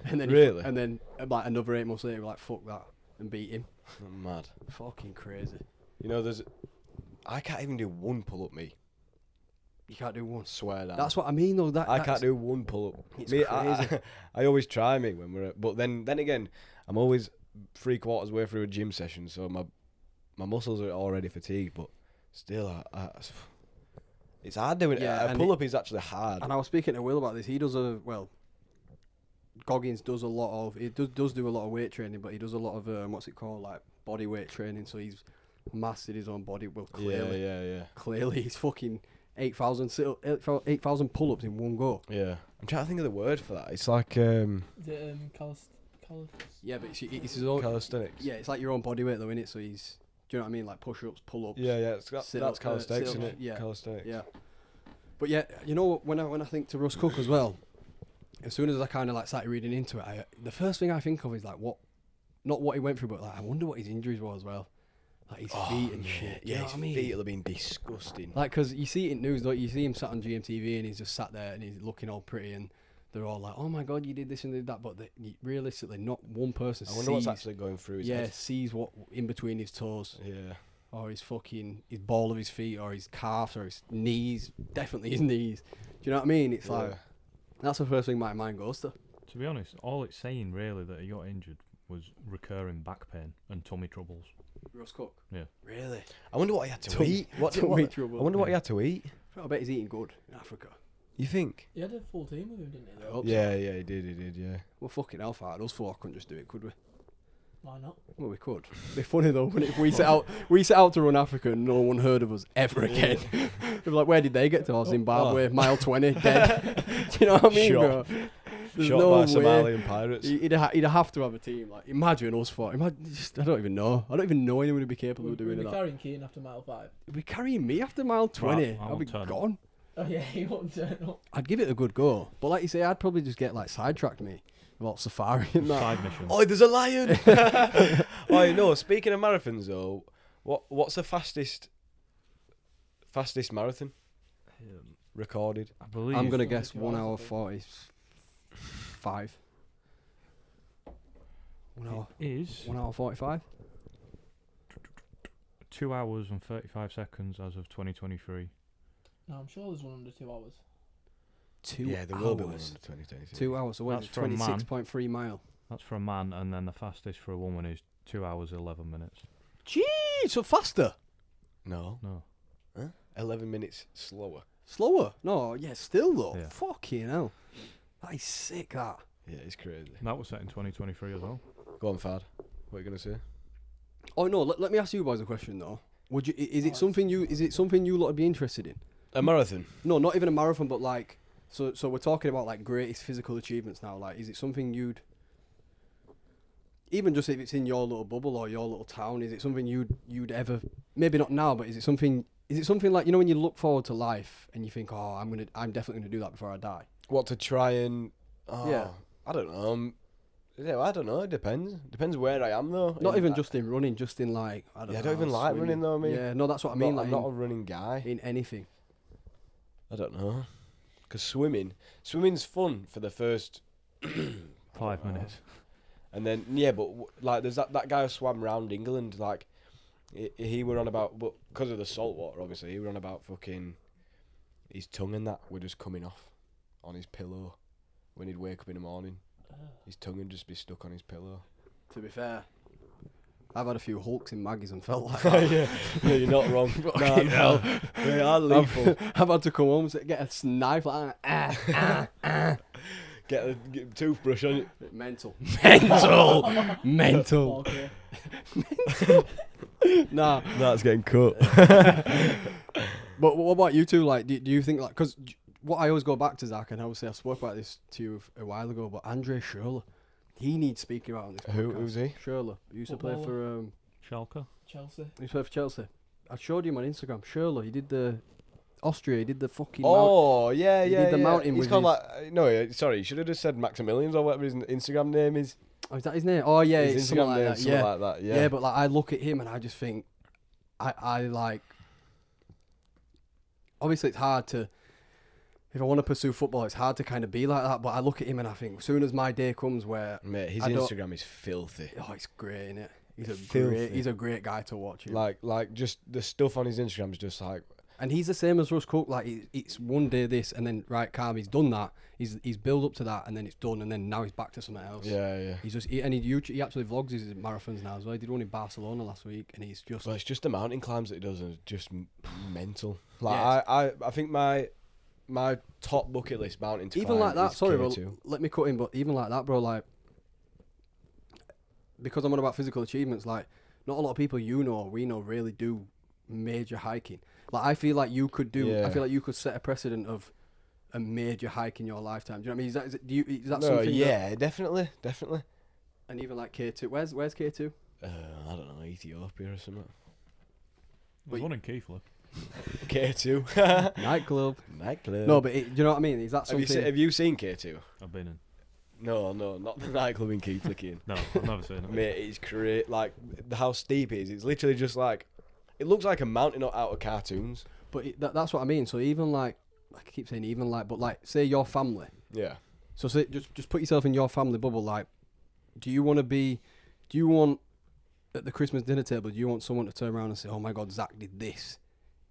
Speaker 1: And then
Speaker 2: Really?
Speaker 1: and then like another 8 months later, he was like fuck that, and beat him.
Speaker 2: Mad.
Speaker 1: Fucking crazy.
Speaker 2: You know, I can't even do one pull up. Me,
Speaker 1: You can't do one.
Speaker 2: swear that.
Speaker 1: That's what I mean though.
Speaker 2: I can't do one pull up.
Speaker 1: It's
Speaker 2: Me,
Speaker 1: crazy.
Speaker 2: I always try me when we're, but then again, I'm always 3/4 way through a gym session, so my muscles are already fatigued. But still, it's hard doing it.
Speaker 1: Yeah,
Speaker 2: A
Speaker 1: and
Speaker 2: pull up is actually hard.
Speaker 1: And I was speaking to Will about this. He does Goggins does a lot of, he does do a lot of weight training, but he does a lot of what's it called, like body weight training. So he's mastered his own body. Well,
Speaker 2: Yeah.
Speaker 1: clearly he's fucking 8,000 pull-ups in one go.
Speaker 2: Yeah. I'm trying to think of the word for that. It's like
Speaker 4: Is it
Speaker 1: Yeah, but it's his own.
Speaker 2: calisthenics.
Speaker 1: Yeah, it's like your own body weight though, innit? So he's, do you know what I mean? Like push-ups, pull-ups.
Speaker 2: Yeah. That's
Speaker 1: Sit-up,
Speaker 2: calisthenics,
Speaker 1: sit-ups,
Speaker 2: isn't it?
Speaker 1: yeah.
Speaker 2: Calisthenics.
Speaker 1: Yeah. But yeah, you know, when I think to Russ Cook as well, as soon as I kind of like started reading into it, the first thing I think of is like not what he went through, but like I wonder what his injuries were as well, like his feet and shit. Do you
Speaker 2: Yeah,
Speaker 1: know
Speaker 2: his
Speaker 1: what I mean?
Speaker 2: feet will have been disgusting.
Speaker 1: Like, cause you see it in news, don't you? You see him sat on GMTV and he's just sat there and he's looking all pretty, and they're all like, "Oh my god, you did this and did that," but realistically, not one person
Speaker 2: I wonder what's actually going through his head.
Speaker 1: sees what in between his toes,
Speaker 2: Yeah.
Speaker 1: or his ball of his feet, or his calves, or his knees. Definitely his knees. Do you know what I mean? It's
Speaker 2: Yeah.
Speaker 1: like that's the first thing my mind goes to.
Speaker 3: To be honest, all it's saying really that he got injured was recurring back pain and tummy troubles.
Speaker 1: Russ Cook.
Speaker 3: Yeah.
Speaker 1: Really?
Speaker 2: I wonder what he had to
Speaker 1: Tummy-
Speaker 2: eat. What,
Speaker 1: tummy
Speaker 2: what,
Speaker 1: trouble.
Speaker 2: I wonder what he had to eat.
Speaker 1: I bet he's eating good in Africa.
Speaker 2: You think?
Speaker 4: He had a full team with him, didn't he?
Speaker 1: I hope so.
Speaker 2: Yeah, he did, yeah.
Speaker 1: Well, fucking hell, far. Us four couldn't just do it, could we?
Speaker 4: Why not?
Speaker 1: Well, we could. It'd be funny though, when if we set out to run Africa and no one heard of us ever again. They'd be like, where did they get to? Oh, Zimbabwe, mile 20, dead. Do you know what I mean,
Speaker 2: Shot.
Speaker 1: bro? There's
Speaker 2: Shot
Speaker 1: no
Speaker 2: by
Speaker 1: way.
Speaker 2: Somalian pirates.
Speaker 1: He'd have to have a team. Like, imagine us four. I don't even know. I don't even know anyone who'd be capable of doing
Speaker 4: We'll be
Speaker 1: that.
Speaker 4: carrying Ciaran after mile 5.
Speaker 1: He'd be carrying me after mile 20.
Speaker 3: I
Speaker 1: I'll
Speaker 3: won't
Speaker 1: be
Speaker 3: turn up.
Speaker 1: gone.
Speaker 4: Oh yeah, he won't turn up.
Speaker 1: I'd give it a good go. But like you say, I'd probably just get like sidetracked me about safari and that.
Speaker 3: Side mission.
Speaker 2: Oh, there's a lion. Oh, no. Speaking of marathons, though, what's the fastest marathon recorded?
Speaker 3: I believe
Speaker 1: I'm gonna
Speaker 4: It's
Speaker 1: guess
Speaker 4: 2
Speaker 1: 1
Speaker 4: hours, I
Speaker 1: hour
Speaker 4: think.
Speaker 1: 45. 1 hour.
Speaker 3: it is
Speaker 1: 1 hour 45.
Speaker 3: 2 hours and 35 seconds as of 2023.
Speaker 4: No, I'm sure there's one under 2 hours.
Speaker 1: 2
Speaker 2: Yeah, there
Speaker 1: hours.
Speaker 2: will be one on the 2022.
Speaker 1: 2 hours. So what
Speaker 3: That's
Speaker 1: is it?
Speaker 3: for a man.
Speaker 1: 26.3 mile.
Speaker 3: That's for a man, and then the fastest for a woman is 2 hours 11 minutes.
Speaker 1: Gee, so faster.
Speaker 2: No.
Speaker 3: No,
Speaker 2: 11 minutes slower.
Speaker 1: Slower. No, yeah, still though.
Speaker 3: Yeah.
Speaker 1: Fucking hell. That is sick, that.
Speaker 2: Yeah, it's crazy.
Speaker 3: and that was set in 2023 as well.
Speaker 2: Go on, Fad. What are you going to say?
Speaker 1: Oh no, let me ask you boys a question though. Would you is it something you lot would be interested in?
Speaker 2: A marathon?
Speaker 1: No, not even a marathon, but like so we're talking about like greatest physical achievements now. Like, is it something you'd even just if it's in your little bubble or your little town, is it something you'd ever, maybe not now, but is it something like, you know, when you look forward to life and you think, oh, I'm definitely gonna do that before I die?
Speaker 2: What, to try and... Oh,
Speaker 1: Yeah.
Speaker 2: I don't know. Yeah, I don't know. It depends. Depends where I am, though.
Speaker 1: Not even just in running, just in like, I don't know.
Speaker 2: Yeah, I don't even like
Speaker 1: swimming.
Speaker 2: running, though, I mean.
Speaker 1: Yeah, no, that's what I mean.
Speaker 2: I'm
Speaker 1: Like
Speaker 2: not a running guy.
Speaker 1: in anything.
Speaker 2: I don't know. Because swimming's fun for the first...
Speaker 3: 5 minutes.
Speaker 2: And then, yeah, but like, there's that guy who swam round England, like, he were on about, but because of the salt water, obviously, he were on about fucking, his tongue and that were just coming off on his pillow when he'd wake up in the morning. His tongue would just be stuck on his pillow.
Speaker 1: To be fair, I've had a few hulks in Maggie's and felt like that.
Speaker 2: yeah, you're not wrong.
Speaker 1: Fucking hell.
Speaker 2: They are lethal.
Speaker 1: I've had to come home and get a knife like
Speaker 2: Get a toothbrush on you.
Speaker 1: mental. Mental.
Speaker 4: Okay.
Speaker 1: Nah.
Speaker 2: That's getting cut.
Speaker 1: But what about you two? Like, do you think, like, because what I always go back to, Zach, and obviously I spoke about this to you a while ago, but Andre Schürrle, he needs speaking about on this podcast.
Speaker 2: Who's he?
Speaker 1: Schürrle. He used to play for
Speaker 3: Schalke.
Speaker 4: Chelsea.
Speaker 1: he used to play for Chelsea. I showed him on Instagram. Schürrle, he did the Austria, he did the fucking
Speaker 2: Oh, yeah,
Speaker 1: He
Speaker 2: yeah,
Speaker 1: did the
Speaker 2: yeah.
Speaker 1: mountain
Speaker 2: He's
Speaker 1: with
Speaker 2: called
Speaker 1: his-
Speaker 2: like, no, sorry, you should have just said Maximilians or whatever his Instagram name is.
Speaker 1: Oh, is that his name? Oh yeah,
Speaker 2: His
Speaker 1: it's something
Speaker 2: Instagram
Speaker 1: like
Speaker 2: name
Speaker 1: that.
Speaker 2: is something
Speaker 1: Yeah.
Speaker 2: like that,
Speaker 1: Yeah, but like I look at him and I just think, I like. Obviously, it's hard to. If I want to pursue football, it's hard to kind of be like that. But I look at him and I think, as soon as my day comes where,
Speaker 2: Mate, his
Speaker 1: I don't-
Speaker 2: Instagram is filthy.
Speaker 1: oh, it's great, innit?
Speaker 2: Filthy.
Speaker 1: He's a great guy to watch. Him.
Speaker 2: Like just the stuff on his Instagram is just like,
Speaker 1: And he's the same as Russ Cook. Like it's one day this, and then right, calm. He's done that. He's built up to that, and then it's done, and then now he's back to something else.
Speaker 2: yeah.
Speaker 1: He's just he actually vlogs his marathons now as well. He did one in Barcelona last week, and he's just
Speaker 2: Well, it's just the mountain climbs that he does, and it's just mental. Like
Speaker 1: Yeah,
Speaker 2: I think my top bucket list mountain to
Speaker 1: even
Speaker 2: climb
Speaker 1: like that.
Speaker 2: is
Speaker 1: Sorry, bro,
Speaker 2: K2.
Speaker 1: let me cut in. But even like that, bro, like because I'm on about physical achievements, like not a lot of people we know really do major hiking. Like I feel like you could do. I
Speaker 2: Yeah.
Speaker 1: feel like you could set a precedent of a major hike in your lifetime. Do you know what I mean? Is that
Speaker 2: No,
Speaker 1: something? that-
Speaker 2: yeah, definitely.
Speaker 1: and even like K2. Where's K2?
Speaker 2: I don't know, Ethiopia or something.
Speaker 3: There's one in Keighley.
Speaker 2: K2
Speaker 1: Nightclub.
Speaker 2: nightclub.
Speaker 1: No, but do you know what I mean? Is that
Speaker 2: have
Speaker 1: something?
Speaker 2: you seen K2?
Speaker 3: I've been in.
Speaker 2: No, not the nightclub in Keighley.
Speaker 3: No, I've never seen it.
Speaker 2: Mate, it's great. Like how steep it is. It's literally just like it looks like a mountain out of cartoons.
Speaker 1: But that's what I mean. So even like I keep saying even like, but like say your family.
Speaker 2: Yeah.
Speaker 1: So say just put yourself in your family bubble. Like, do you want at the Christmas dinner table? Do you want someone to turn around and say, "Oh my God, Zach did this"?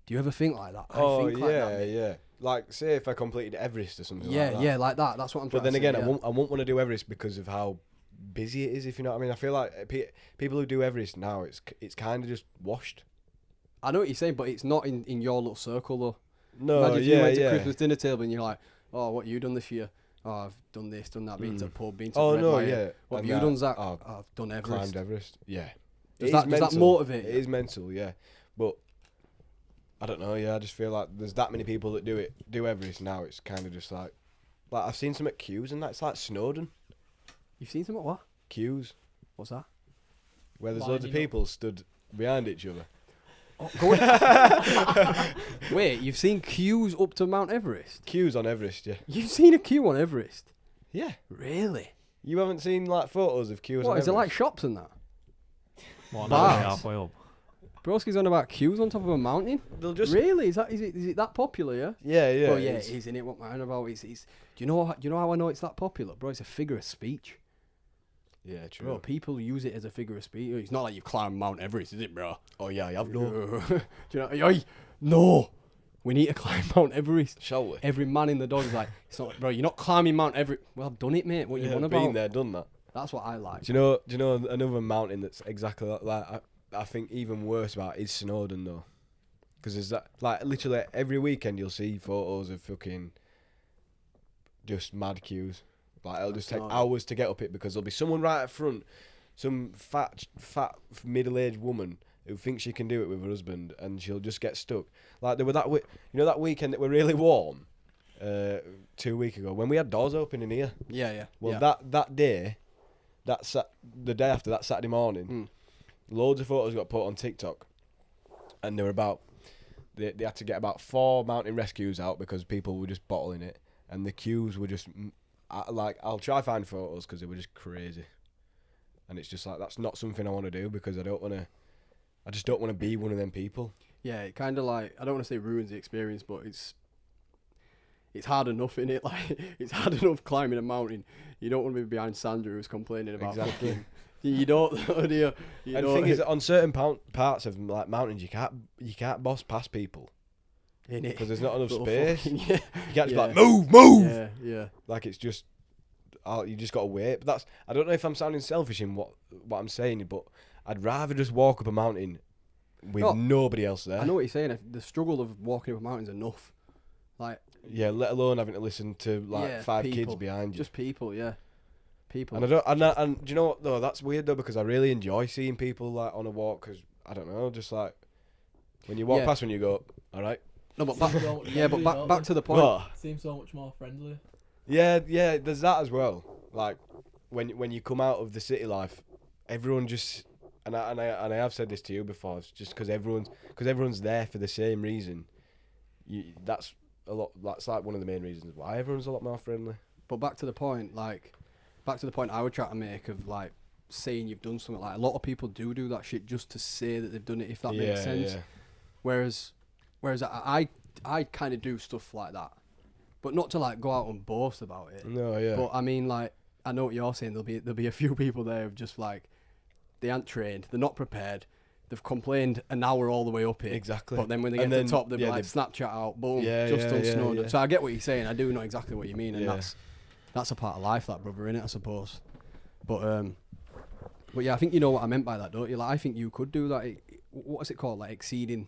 Speaker 1: Do you ever think like that? I think like that, mate.
Speaker 2: yeah. Like say if I completed Everest or something.
Speaker 1: Yeah,
Speaker 2: like that.
Speaker 1: yeah, like that. That's what I'm trying
Speaker 2: But then
Speaker 1: to say.
Speaker 2: again,
Speaker 1: yeah.
Speaker 2: I won't want to do Everest because of how busy it is. If you know what I mean, I feel like people who do Everest now, it's kind of just washed.
Speaker 1: I know what you're saying, but it's not in your little circle though.
Speaker 2: No,
Speaker 1: Imagine if you went to
Speaker 2: yeah.
Speaker 1: Christmas dinner table and you're like, "Oh, what you done this year? Oh, I've done this, done that. Been to a pub, been to
Speaker 2: Oh
Speaker 1: Red
Speaker 2: no,
Speaker 1: Lion.
Speaker 2: yeah.
Speaker 1: What have
Speaker 2: And
Speaker 1: you
Speaker 2: that-
Speaker 1: done, Zach?
Speaker 2: oh,
Speaker 1: Oh, I've done Everest.
Speaker 2: climbed Everest. Yeah.
Speaker 1: Does
Speaker 2: It
Speaker 1: that
Speaker 2: is mental.
Speaker 1: motivate
Speaker 2: It
Speaker 1: you?
Speaker 2: is mental, yeah. But I don't know. Yeah, I just feel like there's that many people that do Everest now. It's kind of just like like I've seen some at queues and that. It's like Snowdon
Speaker 1: You've seen some at what?
Speaker 2: queues
Speaker 1: What's that?
Speaker 2: where there's loads of
Speaker 4: Lining up.
Speaker 2: people stood behind each other.
Speaker 1: Oh, go Wait, you've seen queues up to Mount Everest?
Speaker 2: Queues on Everest, yeah.
Speaker 1: You've seen a queue on Everest?
Speaker 2: Yeah.
Speaker 1: Really?
Speaker 2: You haven't seen like photos of queues
Speaker 1: What,
Speaker 2: on
Speaker 1: is it
Speaker 2: Everest?
Speaker 1: like shops and that?
Speaker 3: What,
Speaker 1: Bars.
Speaker 3: now halfway up?
Speaker 1: Broski's on about queues on top of a mountain?
Speaker 2: They'll just
Speaker 1: Really? Is it that popular, yeah?
Speaker 2: yeah.
Speaker 1: Well, yeah,
Speaker 2: it's-
Speaker 1: it is, innit? What I'm about is, do you know how I know it's that popular? Bro, it's a figure of speech.
Speaker 2: Yeah, true.
Speaker 1: Bro, people use it as a figure of speech. It's not like you climb Mount Everest, is it, bro?
Speaker 2: Oh yeah, I have no.
Speaker 1: Do you know? Oi, no, we need to climb Mount Everest.
Speaker 2: Shall we?
Speaker 1: Every man in the dog is like, it's not, bro. You're not climbing Mount Everest. Well, I've done it, mate. What you
Speaker 2: Yeah,
Speaker 1: want
Speaker 2: been
Speaker 1: about?
Speaker 2: there, done that.
Speaker 1: That's what I like.
Speaker 2: Do you know another mountain that's exactly like that? I think even worse about is Snowdon though, because there's that like literally every weekend you'll see photos of fucking just mad queues. Like it'll just take
Speaker 1: Snowdon.
Speaker 2: hours to get up it because there'll be someone right at front, some fat middle-aged woman who thinks she can do it with her husband, and she'll just get stuck. Like there were that that weekend that were really warm, 2 weeks ago when we had doors open in here.
Speaker 1: Yeah.
Speaker 2: Well,
Speaker 1: yeah.
Speaker 2: that day, the day after that Saturday morning, loads of photos got put on TikTok, and they were they had to get about 4 mountain rescues out because people were just bottling it, and the queues were just I'll try find photos because they were just crazy, and it's just like that's not something I want to do because I just don't want to be one of them people.
Speaker 1: Yeah, it kind of like, I don't want to say ruins the experience, but it's hard enough, innit? Like, it's hard enough climbing a mountain. You don't want to be behind Sandra who's complaining about
Speaker 2: Exactly.
Speaker 1: fucking... You don't, do you?
Speaker 2: And the thing is, that on certain parts of like mountains, you can't boss past people because there's not enough
Speaker 1: Little
Speaker 2: space.
Speaker 1: fucking-
Speaker 2: You can't just be
Speaker 1: Yeah.
Speaker 2: like move.
Speaker 1: Yeah.
Speaker 2: Like it's just, you just gotta wait. But I don't know if I'm sounding selfish in what I'm saying, but I'd rather just walk up a mountain with
Speaker 1: No,
Speaker 2: nobody else there.
Speaker 1: I know what you're saying. The struggle of walking up a mountain's enough. Like,
Speaker 2: Yeah, let alone having to listen to like
Speaker 1: Yeah,
Speaker 2: 5
Speaker 1: people.
Speaker 2: kids behind you.
Speaker 1: just people, yeah. People.
Speaker 2: And and do you know what though? That's weird though because I really enjoy seeing people like on a walk because I don't know, just like when you walk
Speaker 1: Yeah.
Speaker 2: past when you go, all right.
Speaker 1: No, but
Speaker 4: Seems
Speaker 1: back,
Speaker 4: so much
Speaker 1: yeah, but
Speaker 4: friendlier,
Speaker 1: back to the point.
Speaker 2: Well,
Speaker 4: Seems so much more friendly.
Speaker 2: yeah, there's that as well. Like when you come out of the city life, everyone just and I have said this to you before. It's just because everyone's there for the same reason. That's like one of the main reasons why everyone's a lot more friendly.
Speaker 1: But back to the point I would try to make of like saying you've done something. Like a lot of people do that shit just to say that they've done it, if that makes sense.
Speaker 2: Yeah.
Speaker 1: Whereas I kind of do stuff like that, but not to like go out and boast about it.
Speaker 2: No, yeah.
Speaker 1: But I mean, like, I know what you're saying. There'll be a few people there who've just like, they aren't trained, they're not prepared, they've complained an hour all the way up here.
Speaker 2: Exactly.
Speaker 1: But then when they get
Speaker 2: And
Speaker 1: to
Speaker 2: then,
Speaker 1: the top, they'll be
Speaker 2: yeah,
Speaker 1: like, Snapchat out, boom,
Speaker 2: Yeah,
Speaker 1: just
Speaker 2: yeah,
Speaker 1: done
Speaker 2: yeah,
Speaker 1: Snowdon.
Speaker 2: yeah.
Speaker 1: So I get what you're saying. I do know exactly what you mean, and
Speaker 2: Yeah.
Speaker 1: that's a part of life, that, brother, innit, I suppose. But yeah, I think you know what I meant by that, don't you? Like, I think you could do that. What is it called? Like exceeding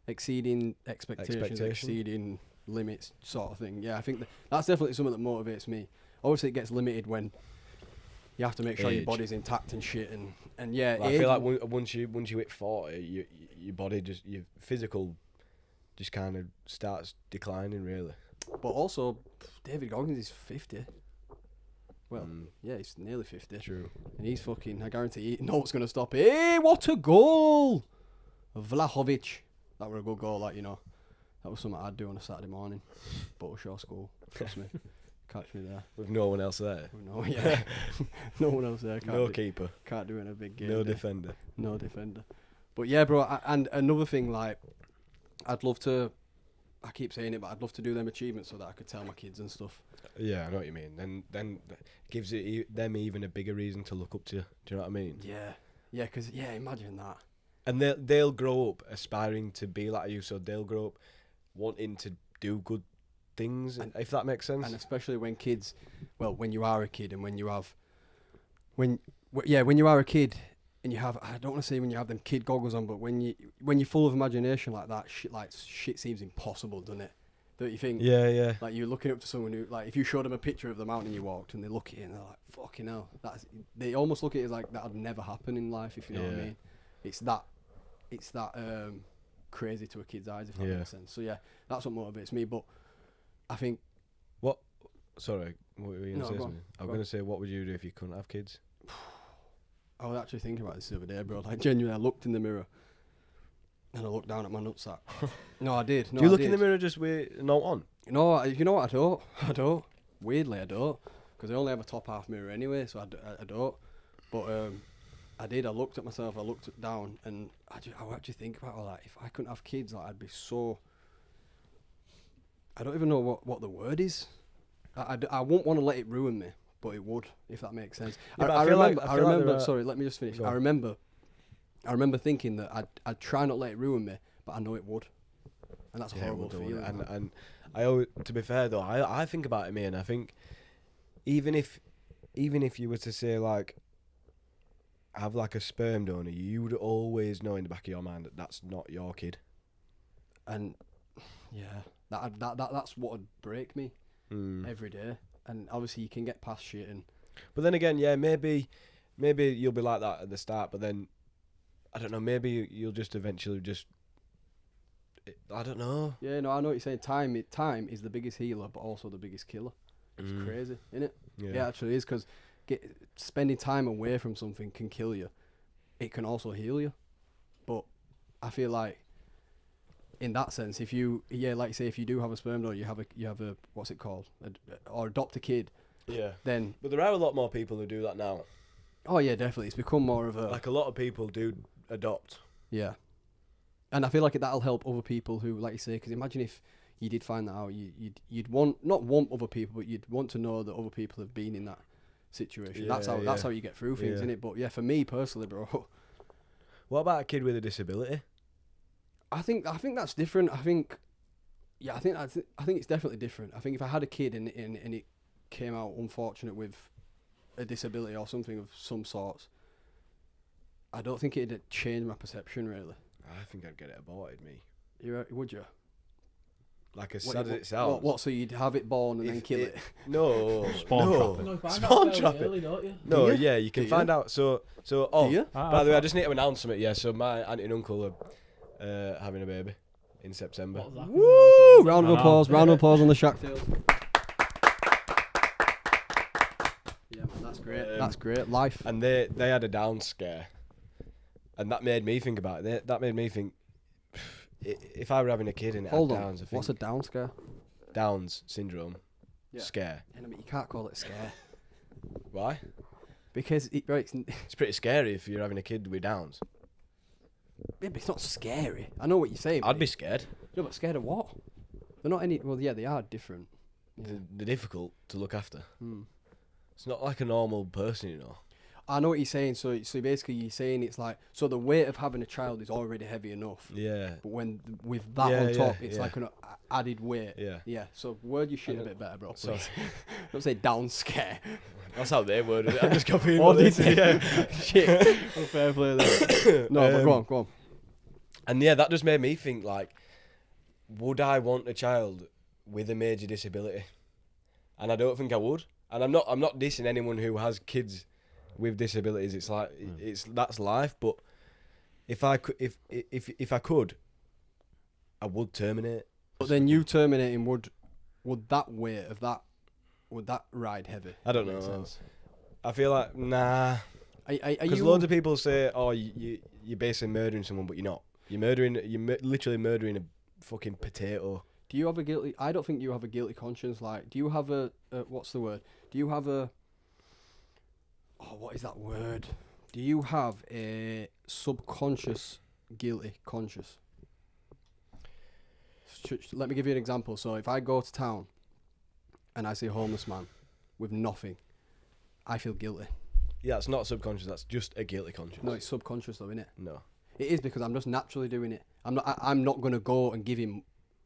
Speaker 1: expectations, exceeding limits, sort of thing. Yeah, I think that's definitely something that motivates me. Obviously, it gets limited when you have to make sure your
Speaker 2: Age.
Speaker 1: body's intact and shit, and yeah.
Speaker 2: Like, I
Speaker 1: age-
Speaker 2: feel like once you hit 40, your body just your physical just kind of starts declining really.
Speaker 1: but also, David Goggins is 50. Well,
Speaker 2: Mm.
Speaker 1: yeah, he's nearly 50.
Speaker 2: True.
Speaker 1: And he's fucking, I guarantee he knows what's going to stop. Hey, what a goal! Vlahovic. That were a good goal, like, you know. That was something I'd do on a Saturday morning. Buttershaw school. Trust me. Catch me there.
Speaker 2: With no one else there.
Speaker 1: No, yeah. No one else there.
Speaker 2: No keeper.
Speaker 1: Can't do it in a big game.
Speaker 2: No
Speaker 1: day.
Speaker 2: defender.
Speaker 1: No defender. But yeah, bro, and another thing, like, I'd love to, I keep saying it, but I'd love to do them achievements so that I could tell my kids and stuff.
Speaker 2: Yeah, I know what you mean. Then gives them even a bigger reason to look up to you. Do you know what I mean?
Speaker 1: Yeah. Yeah, because, yeah, imagine that.
Speaker 2: And they'll grow up aspiring to be like you, so they'll grow up wanting to do good things, if that makes sense.
Speaker 1: And especially when kids, well, when you are a kid and when you have, when you are a kid and you have, I don't want to say when you have them kid goggles on, but when you're full of imagination like that, shit seems impossible, doesn't it? Don't you think?
Speaker 2: Yeah.
Speaker 1: Like, you're looking up to someone who, like, if you showed them a picture of the mountain you walked and they look at it and they're like, fucking hell, they almost look at it as like that'd never happen in life, if you know what I
Speaker 2: Yeah.
Speaker 1: mean. It's that crazy to a kid's eyes, if that
Speaker 2: Yeah.
Speaker 1: makes sense. So yeah, that's what motivates me. But I think
Speaker 2: What Sorry, what were you going to
Speaker 1: No,
Speaker 2: say
Speaker 1: go
Speaker 2: to
Speaker 1: on,
Speaker 2: me? I was
Speaker 1: go
Speaker 2: going
Speaker 1: on.
Speaker 2: to say, what would you do if you couldn't have kids?
Speaker 1: I was actually thinking about this the other day, bro. Like, genuinely, I looked in the mirror and I looked down at my nutsack. No, I did. No,
Speaker 2: do you
Speaker 1: I
Speaker 2: look in
Speaker 1: did.
Speaker 2: the mirror just with no on?
Speaker 1: No, you know what? I don't. I don't. Weirdly, I don't. Because I only have a top half mirror anyway, so I don't. But I did. I looked at myself. I looked down, and I would actually think about all that. If I couldn't have kids, like, I'd be so. I don't even know what the word is. I won't want to let it ruin me, but it would, if that makes sense.
Speaker 2: Yeah, but
Speaker 1: I
Speaker 2: I feel like-
Speaker 1: remember.
Speaker 2: I feel like there are-
Speaker 1: Sorry, let me just finish.
Speaker 2: Go
Speaker 1: I
Speaker 2: on.
Speaker 1: remember thinking that I'd try not to let it ruin me, but I know it would, and that's a
Speaker 2: Yeah,
Speaker 1: horrible
Speaker 2: we'll do
Speaker 1: feeling.
Speaker 2: it.
Speaker 1: man.
Speaker 2: And I always, to be fair though, I think about it, man. I think even if you were to say like have like a sperm donor, you would always know in the back of your mind that that's not your kid.
Speaker 1: And yeah, that's what would break me every day. And obviously you can get past shit, and
Speaker 2: But then again, yeah, maybe you'll be like that at the start, but then I don't know. Maybe you'll just eventually just. I don't know.
Speaker 1: yeah, no, I know what you're saying. Time is the biggest healer, but also the biggest killer. It's crazy, isn't it? Yeah, it actually is, because spending time away from something can kill you. It can also heal you, but I feel like in that sense, if you like you say, if you do have a sperm donor, you have a what's it called, or adopt a kid,
Speaker 2: Yeah.
Speaker 1: then
Speaker 2: But there are a lot more people who do that now.
Speaker 1: oh yeah, definitely, it's become more of a
Speaker 2: Like a lot of people do adopt.
Speaker 1: yeah. And I feel like that'll help other people who, like you say, because imagine if you did find that out, you'd not want other people, but you'd want to know that other people have been in that situation. That's
Speaker 2: Yeah,
Speaker 1: how you get through things,
Speaker 2: Yeah.
Speaker 1: innit? But yeah, for me personally, bro,
Speaker 2: What about a kid with a disability?
Speaker 1: I think that's different. I think it's definitely different. I think if I had a kid and it came out unfortunate with a disability or something of some sorts, I don't think it'd change my perception really.
Speaker 2: I think I'd get it aborted, me.
Speaker 1: Would you?
Speaker 2: Like as
Speaker 1: What-
Speaker 2: sad as
Speaker 1: what-
Speaker 2: it sounds.
Speaker 1: What? So you'd have it born and then
Speaker 2: If
Speaker 1: kill it?
Speaker 2: No.
Speaker 3: Spawn
Speaker 2: no.
Speaker 3: trapping.
Speaker 4: No, you find
Speaker 2: Spawn
Speaker 4: out fairly
Speaker 2: trapping.
Speaker 4: early, don't you?
Speaker 2: No,
Speaker 1: Do you?
Speaker 2: yeah, you can
Speaker 1: Do
Speaker 2: find
Speaker 1: you?
Speaker 2: out. So
Speaker 1: Do you?
Speaker 2: by the way, I just need to announce something. Yeah, so my auntie and uncle are having a baby in September.
Speaker 4: What was that?
Speaker 1: Woo! Round
Speaker 3: I
Speaker 1: of
Speaker 3: know.
Speaker 1: applause! Round of applause on the Shack Tails. Yeah, man, that's great. That's great. Life.
Speaker 2: And they had a Down scare, and that made me think about it. That made me think, if I were having a kid and it
Speaker 1: Hold
Speaker 2: had
Speaker 1: on.
Speaker 2: Downs, I think
Speaker 1: What's a Down scare?
Speaker 2: Downs syndrome
Speaker 1: Yeah.
Speaker 2: scare.
Speaker 1: I mean, you can't call it scare
Speaker 2: Why?
Speaker 1: because it's
Speaker 2: It's pretty scary if you're having a kid with Downs.
Speaker 1: yeah, but it's not scary. I know what you're saying.
Speaker 2: I'd be scared.
Speaker 1: No, but scared of what? They're not any. Well, yeah, they are different. Yeah.
Speaker 2: They're difficult to look after.
Speaker 1: Hmm.
Speaker 2: It's not like a normal person, you know.
Speaker 1: I know what you're saying. So basically, you're saying it's like the weight of having a child is already heavy enough.
Speaker 2: Yeah.
Speaker 1: But with that
Speaker 2: Yeah,
Speaker 1: on top,
Speaker 2: yeah,
Speaker 1: it's
Speaker 2: yeah.
Speaker 1: like an added weight.
Speaker 2: Yeah.
Speaker 1: Yeah. So word your shit a
Speaker 2: And
Speaker 1: bit better, bro.
Speaker 2: sorry.
Speaker 1: Please. Don't say down scare.
Speaker 2: That's how they worded it. I'm just copying
Speaker 1: Oh,
Speaker 2: what they
Speaker 1: did
Speaker 2: said.
Speaker 1: they?
Speaker 2: Yeah.
Speaker 1: Shit. Oh, fair play there. No, but go on.
Speaker 2: And yeah, that just made me think, like, would I want a child with a major disability? And I don't think I would. And I'm not dissing anyone who has kids with disabilities. It's like that's life. But if I could, if I could, I would terminate.
Speaker 1: But then you terminating would that weight of that would that ride heavy?
Speaker 2: I don't
Speaker 1: Makes
Speaker 2: know.
Speaker 1: sense.
Speaker 2: I feel like nah.
Speaker 1: Are
Speaker 2: Because
Speaker 1: you
Speaker 2: loads of people say, "Oh, you're basically murdering someone," but you're not. You're literally murdering a fucking potato.
Speaker 1: Do you have a guilty? I don't think you have a guilty conscience. Like, do you have a what's the word? Do you have a? Oh, what is that word? Do you have a subconscious guilty conscience? Let me give you an example. So if I go to town and I see a homeless man with nothing, I feel guilty.
Speaker 2: Yeah, it's not subconscious. That's just a guilty conscience.
Speaker 1: No, it's subconscious though, innit?
Speaker 2: No.
Speaker 1: It is because I'm just naturally doing it. I'm not gonna go and give him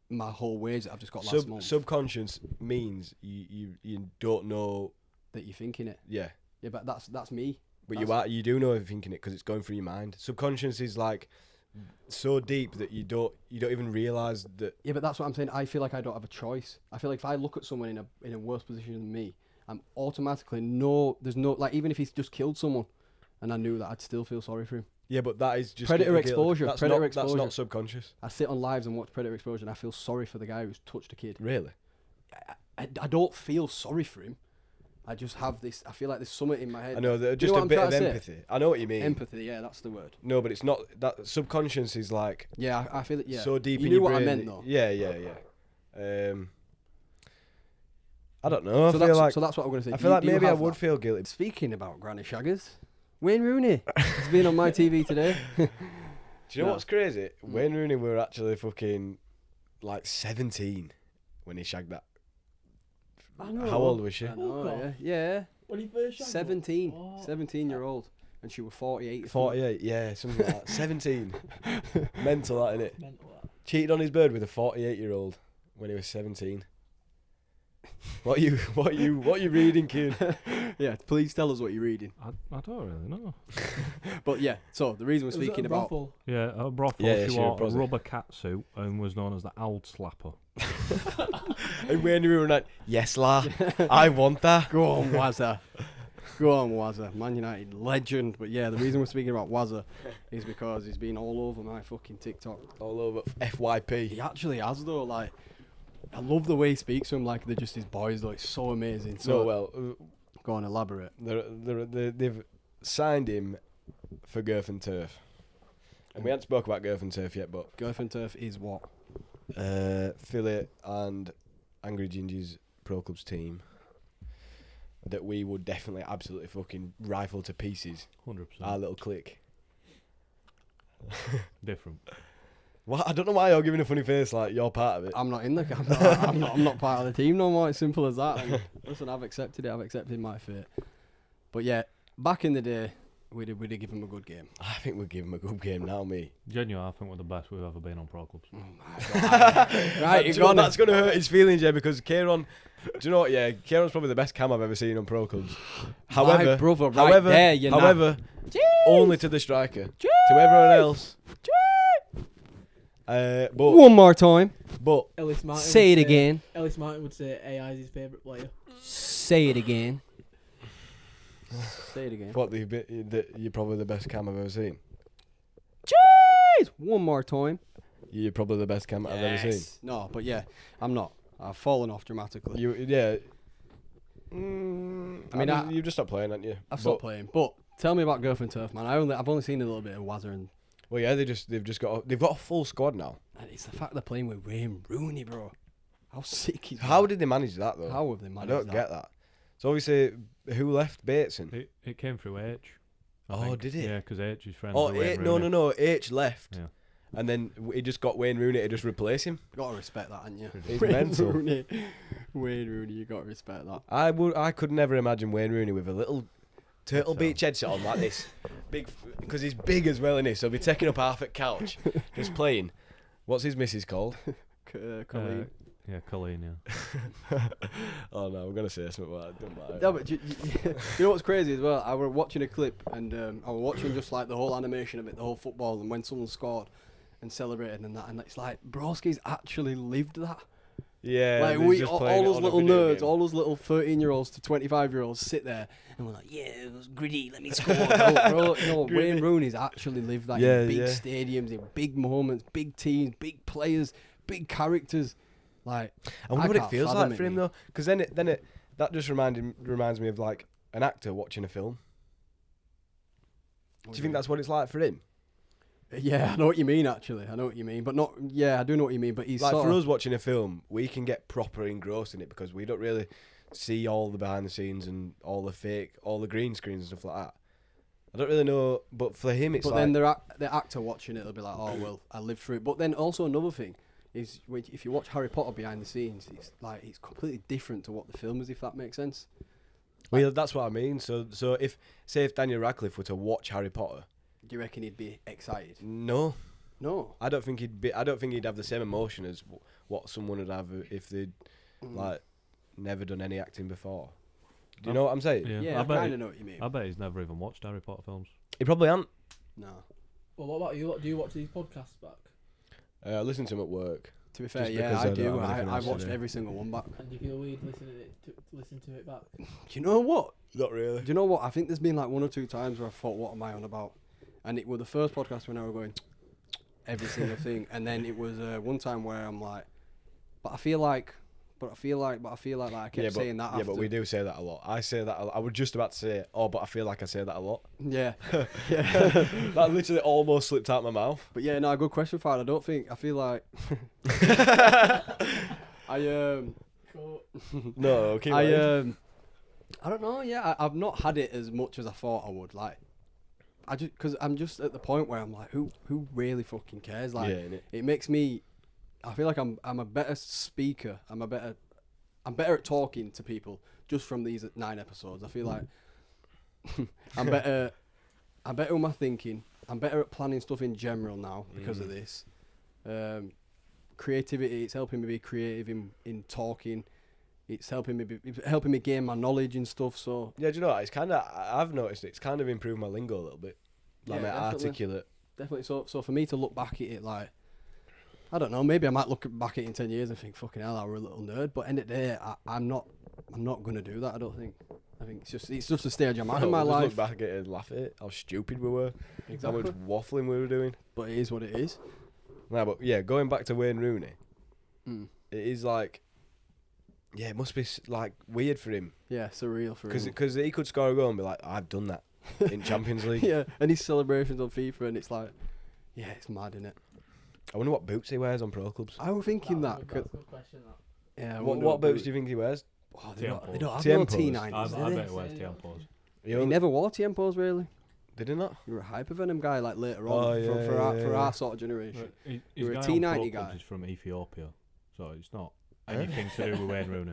Speaker 1: my whole wage that I've just got last month.
Speaker 2: Subconscious means you don't know.
Speaker 1: That you're thinking it.
Speaker 2: Yeah,
Speaker 1: Yeah, but that's me.
Speaker 2: but
Speaker 1: That's-
Speaker 2: you do know you're thinking it because it's going through your mind. Subconscious is like so deep that you don't even realize that.
Speaker 1: Yeah, but that's what I'm saying. I feel like I don't have a choice. I feel like if I look at someone in a worse position than me, I'm automatically there's no like even if he's just killed someone, and I knew that, I'd still feel sorry for him.
Speaker 2: Yeah, but that is just
Speaker 1: Predator
Speaker 2: a guilty-
Speaker 1: exposure,
Speaker 2: That's
Speaker 1: predator
Speaker 2: not,
Speaker 1: exposure.
Speaker 2: That's not subconscious.
Speaker 1: I sit on lives and watch Predator Exposure, and I feel sorry for the guy who's touched a kid.
Speaker 2: Really?
Speaker 1: I don't feel sorry for him. I just have this. I feel like there's something in my head.
Speaker 2: I know,
Speaker 1: Do you
Speaker 2: just
Speaker 1: know
Speaker 2: a
Speaker 1: what I'm
Speaker 2: bit
Speaker 1: trying
Speaker 2: of
Speaker 1: to say?
Speaker 2: empathy. I know what you mean.
Speaker 1: Empathy, yeah, that's the word.
Speaker 2: No, but it's not that subconscious is like
Speaker 1: Yeah, I feel it. Yeah,
Speaker 2: so deep
Speaker 1: you
Speaker 2: in
Speaker 1: knew
Speaker 2: your
Speaker 1: what
Speaker 2: brain.
Speaker 1: I meant though.
Speaker 2: Yeah. I don't know.
Speaker 1: So
Speaker 2: I feel
Speaker 1: that's
Speaker 2: like
Speaker 1: so that's what I'm gonna say.
Speaker 2: I
Speaker 1: Do
Speaker 2: feel
Speaker 1: you-
Speaker 2: like
Speaker 1: do you
Speaker 2: maybe I
Speaker 1: have
Speaker 2: would
Speaker 1: that?
Speaker 2: feel guilty.
Speaker 1: Speaking about granny shaggers, Wayne Rooney has been on my TV today.
Speaker 2: Do you know
Speaker 1: No.
Speaker 2: what's crazy? Wayne Rooney were actually fucking like 17 when he shagged that.
Speaker 1: I know.
Speaker 2: How old was she?
Speaker 1: I know,
Speaker 4: Fuck off.
Speaker 1: yeah.
Speaker 4: When he first shagged her?
Speaker 1: 17.
Speaker 4: Oh.
Speaker 1: 17-year-old. And she was 48.
Speaker 2: 48, yeah, something like that. 17. Mental, that, innit?
Speaker 4: Mental that.
Speaker 2: Cheated on his bird with a 48-year-old when he was 17. What you reading, kid?
Speaker 1: Yeah, please tell us what you're reading.
Speaker 3: I don't really know.
Speaker 1: But yeah, so the reason we're
Speaker 4: Was it a
Speaker 1: speaking about...
Speaker 4: brothel?
Speaker 3: Yeah, a brothel.
Speaker 2: Yeah,
Speaker 3: she
Speaker 2: she
Speaker 3: wore
Speaker 2: was
Speaker 3: a
Speaker 2: a
Speaker 3: rubber cat suit and was known as the Owl Slapper.
Speaker 2: And Wayne Rooney were like, yes, la, I want that.
Speaker 1: Go on, Wazza. Go on, Wazza. Man United legend. But yeah, the reason we're speaking about Wazza is because he's been all over my fucking TikTok.
Speaker 2: All over FYP.
Speaker 1: He actually has, though. Like, I love the way he speaks to him like they're just his boys, though. It's so amazing. So,
Speaker 2: So, well,
Speaker 1: go on, elaborate.
Speaker 2: they've signed him for Girth and Turf. And we haven't spoke about Girth and Turf yet, but
Speaker 1: Girth and Turf is what?
Speaker 2: Philly and Angry Ginger's Pro Clubs team that we would definitely absolutely fucking rifle to pieces.
Speaker 3: 100%.
Speaker 2: Our little clique.
Speaker 3: Different.
Speaker 2: Well, I don't know why you're giving a funny face like you're part of it.
Speaker 1: I'm not in the... I'm not part of the team no more. It's simple as that. And listen, I've accepted it. I've accepted my fate. But yeah, back in the day, we'd give him a good game.
Speaker 2: I think we'll give him a good game now, me.
Speaker 3: Genuinely, I think we're the best we've ever been on Pro Clubs.
Speaker 1: Right,
Speaker 2: Do you know what, that's going to hurt his feelings, yeah, because Ciaran, do you know what, yeah, Kieran's probably the best cam I've ever seen on Pro Clubs.
Speaker 1: My brother, right there, you know.
Speaker 2: however, only to the striker. To everyone else. But
Speaker 1: One more time.
Speaker 4: Ellis Martin
Speaker 1: Say
Speaker 4: would
Speaker 1: it again.
Speaker 4: Ellis Martin would say AI is his favourite player.
Speaker 1: Say it again. Say it again.
Speaker 2: what you're probably the best cam I've ever seen.
Speaker 1: Jeez! One more time.
Speaker 2: You're probably the best cam I've ever seen.
Speaker 1: No, but yeah, I'm not. I've fallen off dramatically.
Speaker 2: Yeah. You've just stopped playing, haven't you?
Speaker 1: I've stopped playing. But tell me about Girth and Turf, man. I've only seen a little bit of Wazza, and
Speaker 2: Well, yeah, they've got a full squad now.
Speaker 1: it's the fact they're playing with Wayne Rooney, bro. How sick is
Speaker 2: How
Speaker 1: that?
Speaker 2: did they manage that though?
Speaker 1: How have they
Speaker 2: I
Speaker 1: managed
Speaker 2: don't
Speaker 1: that?
Speaker 2: get that. So obviously, who left Bateson?
Speaker 3: It came through H. I
Speaker 2: Oh,
Speaker 3: think.
Speaker 2: did it?
Speaker 3: Yeah, because H is friends
Speaker 2: Oh,
Speaker 3: with Wayne
Speaker 2: H,
Speaker 3: Rooney.
Speaker 2: no. H left,
Speaker 3: Yeah.
Speaker 2: and then he just got Wayne Rooney to just replace him.
Speaker 1: Gotta respect that, haven't you?
Speaker 2: He's
Speaker 1: Wayne
Speaker 2: mental.
Speaker 1: Rooney. Wayne Rooney, you gotta respect that.
Speaker 2: I could never imagine Wayne Rooney with a little Turtle
Speaker 3: So-
Speaker 2: Beach headset on like this, big, because he's big as well, isn't he? So he'll be taking up half at couch, just playing. What's his missus called?
Speaker 1: Colleen.
Speaker 3: Yeah, Colleen, yeah.
Speaker 2: Oh no, we're gonna say something about that. Don't matter.
Speaker 1: No, but you know what's crazy as well? I was watching a clip and I was watching just like the whole animation of it, the whole football, and when someone scored and celebrated and that, and it's like Broski's actually lived that.
Speaker 2: Yeah,
Speaker 1: Like
Speaker 2: he's
Speaker 1: we,
Speaker 2: just
Speaker 1: all
Speaker 2: playing it
Speaker 1: those
Speaker 2: on a
Speaker 1: little
Speaker 2: video
Speaker 1: nerds,
Speaker 2: game.
Speaker 1: all those little 13-year-olds to 25-year-olds sit there and we're like, yeah, it was gritty, let me score. No, Wayne Rooney's actually lived that
Speaker 2: Yeah,
Speaker 1: in big
Speaker 2: yeah.
Speaker 1: stadiums, in big moments, big teams, big players, big characters. Like,
Speaker 2: I wonder what it
Speaker 1: can't
Speaker 2: feels
Speaker 1: fathom
Speaker 2: like for
Speaker 1: it,
Speaker 2: him
Speaker 1: mate.
Speaker 2: though, because then that just reminds me of like an actor watching a film. Do you think that's what it's like for him?
Speaker 1: Yeah, I know what you mean. Actually, I know what you mean, but not. Yeah, I do know what you mean. But he's
Speaker 2: Like
Speaker 1: sort
Speaker 2: for
Speaker 1: of,
Speaker 2: us watching a film, we can get proper engrossed in it because we don't really see all the behind the scenes and all the green screens and stuff like that. I don't really know, but for him, it's
Speaker 1: But
Speaker 2: like
Speaker 1: then the actor watching it, they'll be like, "Oh well, I lived through it." But then also another thing is, if you watch Harry Potter behind the scenes, it's completely different to what the film is. If that makes sense.
Speaker 2: well, that's what I mean. So if Daniel Radcliffe were to watch Harry Potter,
Speaker 1: Do you reckon he'd be excited?
Speaker 2: no,
Speaker 1: No.
Speaker 2: I don't think he'd have the same emotion as what someone would have if they'd like never done any acting before. Do you know what I'm saying?
Speaker 1: Yeah, I kind of know what you mean.
Speaker 3: I bet he's never even watched Harry Potter films.
Speaker 2: He probably hasn't.
Speaker 1: No.
Speaker 4: Well, what about you? Do you watch these podcasts back?
Speaker 2: I listen to him at work.
Speaker 1: To be fair,
Speaker 2: Just
Speaker 1: yeah,
Speaker 2: because
Speaker 1: I
Speaker 2: I don't
Speaker 1: do.
Speaker 2: have anything
Speaker 1: I
Speaker 2: else to
Speaker 1: watched
Speaker 2: do.
Speaker 1: every single one back.
Speaker 4: And do you feel weird listen to it back?
Speaker 1: Do you know what?
Speaker 2: Not really.
Speaker 1: Do you know what? I think there's been like one or two times where I thought, what am I on about? And it was the first podcast when I was going every single thing. And then it was one time where I'm like, but I feel like But I feel like I kept saying that.
Speaker 2: Yeah,
Speaker 1: after.
Speaker 2: but we do say that a lot. I say that. I was just about to say, but I feel like I say that a lot.
Speaker 1: Yeah.
Speaker 2: That literally almost slipped out my mouth.
Speaker 1: But yeah, no, good question, Fad. I feel like
Speaker 2: No, keep
Speaker 1: I don't know. Yeah, I've not had it as much as I thought I would. Like, because I'm just at the point where I'm like, who really fucking cares? Like,
Speaker 2: innit?
Speaker 1: it makes me. I feel like I'm a better speaker. I'm better at talking to people just from these 9 episodes. I feel like I'm better with my thinking. I'm better at planning stuff in general now because of this. Creativity, it's helping me be creative in talking. It's helping me gain my knowledge and stuff. So
Speaker 2: Yeah, do you know what? It's kind of, I've noticed it's kind of improved my lingo a little bit. Like
Speaker 1: Yeah,
Speaker 2: my
Speaker 1: definitely.
Speaker 2: articulate.
Speaker 1: definitely. So for me to look back at it, like, I don't know, maybe I might look back at it in 10 years and think, fucking hell, I were a little nerd. But end of the day, I'm not gonna do that. I don't think. I think it's just a stage I'm at in my
Speaker 2: Just
Speaker 1: life.
Speaker 2: look back at it and laugh at it. How stupid we were.
Speaker 1: Exactly.
Speaker 2: How much waffling we were doing.
Speaker 1: But it is what it is.
Speaker 2: No, but yeah, going back to Wayne Rooney,
Speaker 1: Mm.
Speaker 2: it is like, yeah, it must be like weird for him
Speaker 1: Yeah, surreal for him.
Speaker 2: because he could score a goal and be like, I've done that in Champions League.
Speaker 1: Yeah, and his celebrations on FIFA, and it's like, yeah, it's mad, innit?
Speaker 2: I wonder what boots he wears on pro clubs.
Speaker 1: I was thinking that.
Speaker 4: That's a good question. That.
Speaker 1: Yeah, I
Speaker 2: What,
Speaker 1: wonder
Speaker 2: what boots do you think he wears?
Speaker 1: Oh, they don't have
Speaker 2: Tiempos.
Speaker 1: no T90s,
Speaker 3: I
Speaker 1: do
Speaker 3: bet
Speaker 1: they?
Speaker 3: it wears Tiempos.
Speaker 2: He
Speaker 1: He never wore Tiempos, really.
Speaker 2: did he not?
Speaker 1: You were a Hypervenom guy, like, later
Speaker 2: Oh,
Speaker 1: on,
Speaker 2: yeah,
Speaker 1: for
Speaker 2: yeah.
Speaker 1: our sort of generation.
Speaker 3: His
Speaker 1: You're a
Speaker 3: guy on
Speaker 1: T90
Speaker 3: Pro
Speaker 1: guy.
Speaker 3: Clubs is from Ethiopia, so it's not
Speaker 2: Huh?
Speaker 3: anything to do with Wayne Rooney.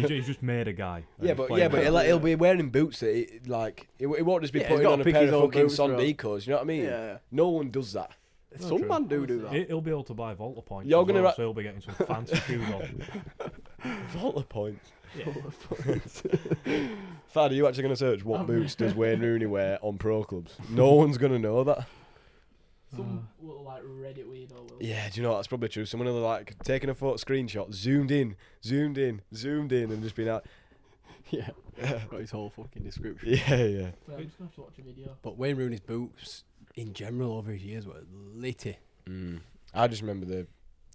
Speaker 3: He's just made a guy. and
Speaker 2: Yeah,
Speaker 3: he's
Speaker 2: but
Speaker 3: playing with it.
Speaker 2: he'll be wearing boots that he won't just be
Speaker 1: Yeah, he's
Speaker 2: putting
Speaker 1: gotta
Speaker 2: on a
Speaker 1: pick
Speaker 2: pair
Speaker 1: his
Speaker 2: of
Speaker 1: own
Speaker 2: fucking
Speaker 1: boots, bro.
Speaker 2: Sondicos. You know what I mean?
Speaker 1: Yeah.
Speaker 2: No one does that.
Speaker 3: No,
Speaker 1: Some
Speaker 3: true.
Speaker 1: man do that.
Speaker 3: He'll be able to buy Volta points.
Speaker 2: You're
Speaker 3: as
Speaker 2: gonna
Speaker 3: well,
Speaker 2: ra-
Speaker 3: so he'll be getting some fancy shoes on.
Speaker 2: Volta points.
Speaker 3: Yeah.
Speaker 2: Fad, are you actually going to search what boots does Wayne Rooney wear on pro clubs? No one's going to know that.
Speaker 4: Some little like Reddit weirdo will.
Speaker 2: Yeah, do you know what? That's probably true. Someone will like taking a photo screenshot, zoomed in, and just been like,
Speaker 1: Yeah. Got his whole fucking description.
Speaker 2: yeah.
Speaker 4: So I'm just gonna have to watch a video.
Speaker 1: But Wayne Rooney's boots, in general, over his years, were litty.
Speaker 2: I just remember the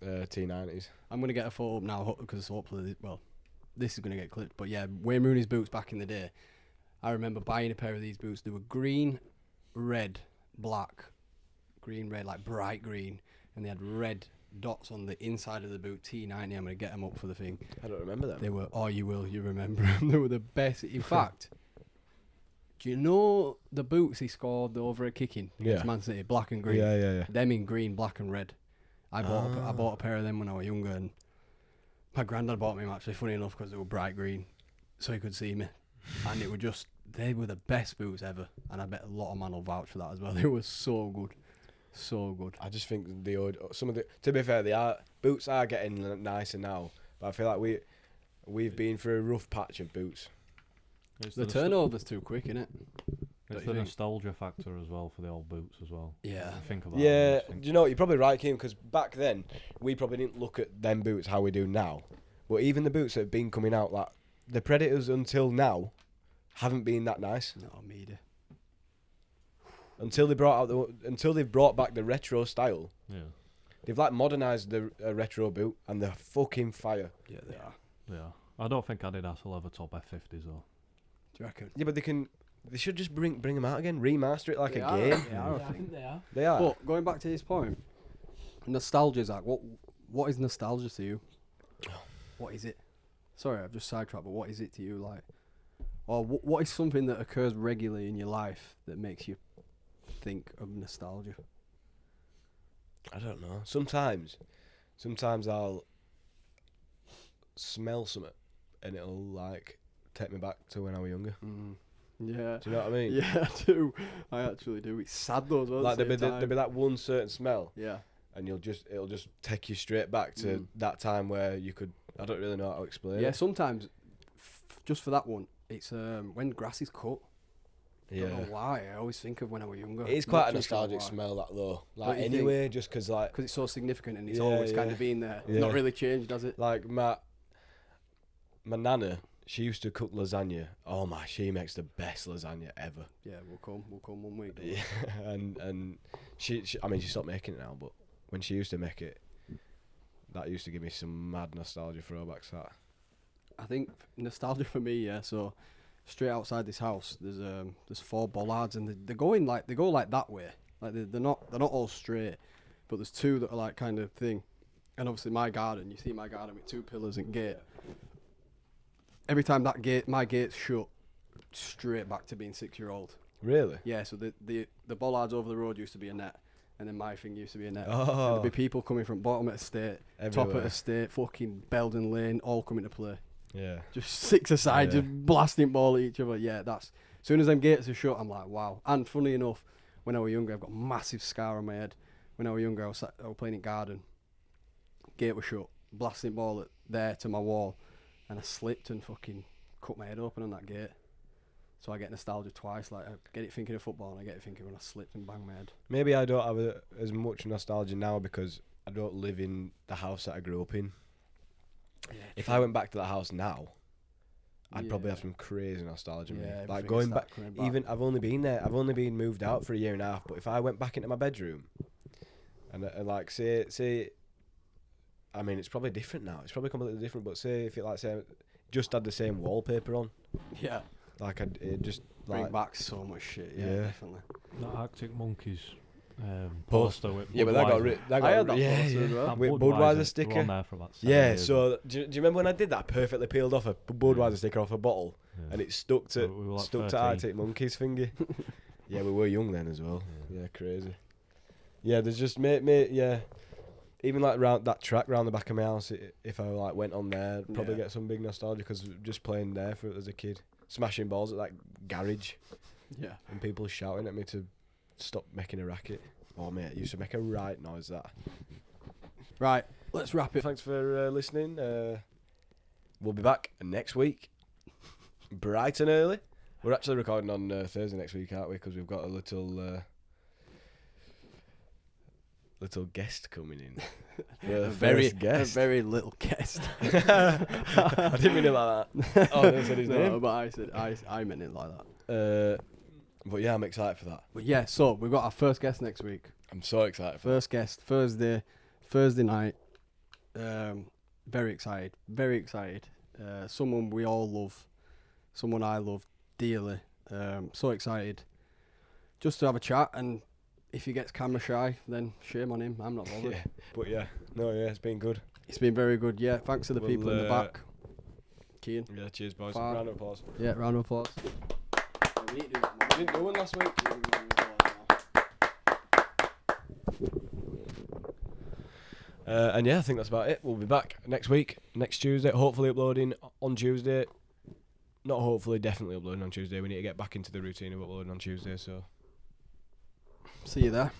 Speaker 2: T90s.
Speaker 1: I'm going to get a photo up now, because hopefully, this is going to get clipped. But yeah, Wayne Rooney's boots back in the day. I remember buying a pair of these boots. They were green, red, black. Green, red, like bright green. And they had red dots on the inside of the boot. T90, I'm going to get them up for the thing.
Speaker 2: I don't remember them.
Speaker 1: They were, oh, you will, you remember them. They were the best. In fact, do you know the boots he scored over at kicking against
Speaker 2: Yeah.
Speaker 1: Man City? Black and green.
Speaker 2: Yeah.
Speaker 1: Them in green, black and red. I bought a pair of them when I was younger, and my granddad bought me them, actually, funny enough, because they were bright green, so he could see me. And it were just, they were the best boots ever, and I bet a lot of man will vouch for that as well. They were so good. So good.
Speaker 2: I just think to be fair, boots are getting nicer now, but I feel like we've been through a rough patch of boots.
Speaker 3: It's
Speaker 1: The
Speaker 3: the
Speaker 1: turnover's too quick, innit?
Speaker 3: It's
Speaker 1: you
Speaker 3: the
Speaker 1: think?
Speaker 3: nostalgia factor as well for the old boots as well.
Speaker 1: Yeah.
Speaker 3: I think about
Speaker 2: Yeah,
Speaker 3: it.
Speaker 2: do you know what? You're probably right, Kim, because back then we probably didn't look at them boots how we do now. But even the boots that have been coming out, like the Predators until now, haven't been that nice.
Speaker 1: No, media.
Speaker 2: Until they brought back the retro style.
Speaker 3: Yeah,
Speaker 2: They've like modernised the retro boot, and they're fucking fire.
Speaker 1: Yeah, they are.
Speaker 3: yeah. I don't think Adidas will ever top F50s though.
Speaker 1: Do you reckon?
Speaker 2: Yeah, but they should just bring them out again, remaster it like
Speaker 1: They
Speaker 2: a
Speaker 1: are,
Speaker 2: game.
Speaker 1: yeah, I
Speaker 4: Yeah, I
Speaker 1: think.
Speaker 4: think they are.
Speaker 2: They are.
Speaker 1: But going back to this point, nostalgia, Zach. What is nostalgia to you? What is it? Sorry, I've just sidetracked. But what is it to you, like? Or what is something that occurs regularly in your life that makes you think of nostalgia?
Speaker 2: I don't know. Sometimes I'll smell something, and it'll like take me back to when I was younger.
Speaker 1: Yeah.
Speaker 2: Do you know what I mean?
Speaker 1: Yeah, I do. I actually do. It's sad though as well.
Speaker 2: Like
Speaker 1: at the
Speaker 2: there'll
Speaker 1: same
Speaker 2: be
Speaker 1: time.
Speaker 2: that one certain smell,
Speaker 1: Yeah.
Speaker 2: and it'll just take you straight back to that time where you could. I don't really know how to explain
Speaker 1: Yeah.
Speaker 2: it.
Speaker 1: Sometimes, just for that one, it's when grass is cut. I
Speaker 2: Yeah.
Speaker 1: don't know why. I always think of when I was younger.
Speaker 2: It is quite a nostalgic smell, that though. Like
Speaker 1: do you
Speaker 2: anyway, just because like
Speaker 1: because it's so significant and it's
Speaker 2: Yeah,
Speaker 1: always kind
Speaker 2: yeah.
Speaker 1: of been there.
Speaker 2: Yeah.
Speaker 1: Not really changed, does it?
Speaker 2: like my nana, she used to cook lasagna. Oh my, she makes the best lasagna ever.
Speaker 1: Yeah, we'll come 1 week.
Speaker 2: Yeah, and she I mean she stopped making it now, but when she used to make it, That used to give me some mad nostalgia throwbacks. That.
Speaker 1: I think nostalgia for me, yeah. So straight outside this house, there's 4 bollards, and they go like that way. Like they're not all straight, but there's 2 that are like kind of thing. And obviously my garden, you see my garden with 2 pillars and gate. Every time my gate's shut, straight back to being 6-year-old.
Speaker 2: Really?
Speaker 1: Yeah. So the bollards over the road used to be a net, and then my thing used to be a net.
Speaker 2: Oh.
Speaker 1: And there'd be people coming from bottom at estate, top
Speaker 2: Everywhere.
Speaker 1: at estate, fucking Belden Lane, all coming to play.
Speaker 2: Yeah.
Speaker 1: Just 6 aside,
Speaker 2: Yeah.
Speaker 1: just blasting ball at each other. Yeah, that's... As soon as them gates are shut, I'm like, wow. And funny enough, when I was younger, I've got a massive scar on my head. When I was younger, I was playing in garden. Gate was shut, blasting ball there to my wall, and I slipped and fucking cut my head open on that gate. So I get nostalgia twice. Like, I get it thinking of football, and I get it thinking when I slipped and banged my head.
Speaker 2: Maybe I don't have as much nostalgia now because I don't live in the house that I grew up in.
Speaker 1: Yeah,
Speaker 2: If I went back to that house now, I'd probably have
Speaker 1: Yeah.
Speaker 2: some crazy nostalgia.
Speaker 1: Yeah,
Speaker 2: Yeah, like
Speaker 1: everything
Speaker 2: going
Speaker 1: starts
Speaker 2: back.
Speaker 1: coming back.
Speaker 2: Even I've only been there. I've only been moved out for a year and a half. But if I went back into my bedroom, and like say, I mean it's probably different now. It's probably completely different. But say if it like say just had the same wallpaper on,
Speaker 1: Yeah.
Speaker 2: like it just
Speaker 1: Bring
Speaker 2: like
Speaker 1: back so much shit. Yeah,
Speaker 2: Yeah.
Speaker 1: definitely.
Speaker 3: That Arctic Monkeys
Speaker 2: Poster.
Speaker 3: poster with
Speaker 2: yeah. But that got
Speaker 3: Budweiser.
Speaker 2: that
Speaker 1: I had
Speaker 2: got
Speaker 1: that
Speaker 2: yeah,
Speaker 1: poster as
Speaker 2: yeah.
Speaker 1: well.
Speaker 3: That
Speaker 2: With
Speaker 3: Budweiser,
Speaker 2: Budweiser
Speaker 3: they were
Speaker 2: sticker.
Speaker 3: on there for about 7
Speaker 2: Yeah,
Speaker 3: years.
Speaker 2: so do you remember when I did that? Perfectly peeled off a Budweiser
Speaker 3: Yeah.
Speaker 2: sticker off a bottle,
Speaker 3: Yeah.
Speaker 2: and it stuck to
Speaker 3: We were like
Speaker 2: stuck to
Speaker 3: 13.
Speaker 2: Arctic Monkeys thingy. Yeah, we were young then as well.
Speaker 3: Yeah.
Speaker 2: Yeah, crazy. Yeah, there's just yeah. Even like round that track round the back of my house, if I like went on there, I'd probably
Speaker 1: Yeah.
Speaker 2: get some big nostalgia because just playing there for as a kid, smashing balls at that garage,
Speaker 1: Yeah.
Speaker 2: and people shouting at me to stop making a racket. Oh mate, it used to make a right noise that.
Speaker 1: Right, let's wrap it.
Speaker 2: Thanks for listening. We'll be back next week, bright and early. We're actually recording on Thursday next week, aren't we? Because we've got a little guest coming in.
Speaker 1: A very
Speaker 2: guest.
Speaker 1: very little guest.
Speaker 2: I didn't mean it like that. Oh, I said his
Speaker 1: No,
Speaker 2: name.
Speaker 1: but I meant it like that.
Speaker 2: But yeah, I'm excited for that.
Speaker 1: But yeah, so we've got our first guest next week.
Speaker 2: I'm so excited for
Speaker 1: First guest Thursday night. Very excited. Very excited. Someone we all love. Someone I love dearly. So excited. Just to have a chat, and if he gets camera shy, then shame on him. I'm not
Speaker 2: that.
Speaker 1: bothered.
Speaker 2: Yeah. But yeah, it's been good.
Speaker 1: It's been very good. Yeah, thanks to the
Speaker 2: Well,
Speaker 1: people in the back. Ciaran.
Speaker 2: Yeah, cheers, boys.
Speaker 1: Fine.
Speaker 2: Round of applause.
Speaker 1: Yeah, round of applause. We need to do that more.
Speaker 2: We didn't do one last week. And yeah, I think that's about it. We'll be back next week, next Tuesday. Hopefully uploading on Tuesday. Not hopefully, definitely uploading on Tuesday. We need to get back into the routine of uploading on Tuesday. So
Speaker 1: See you there.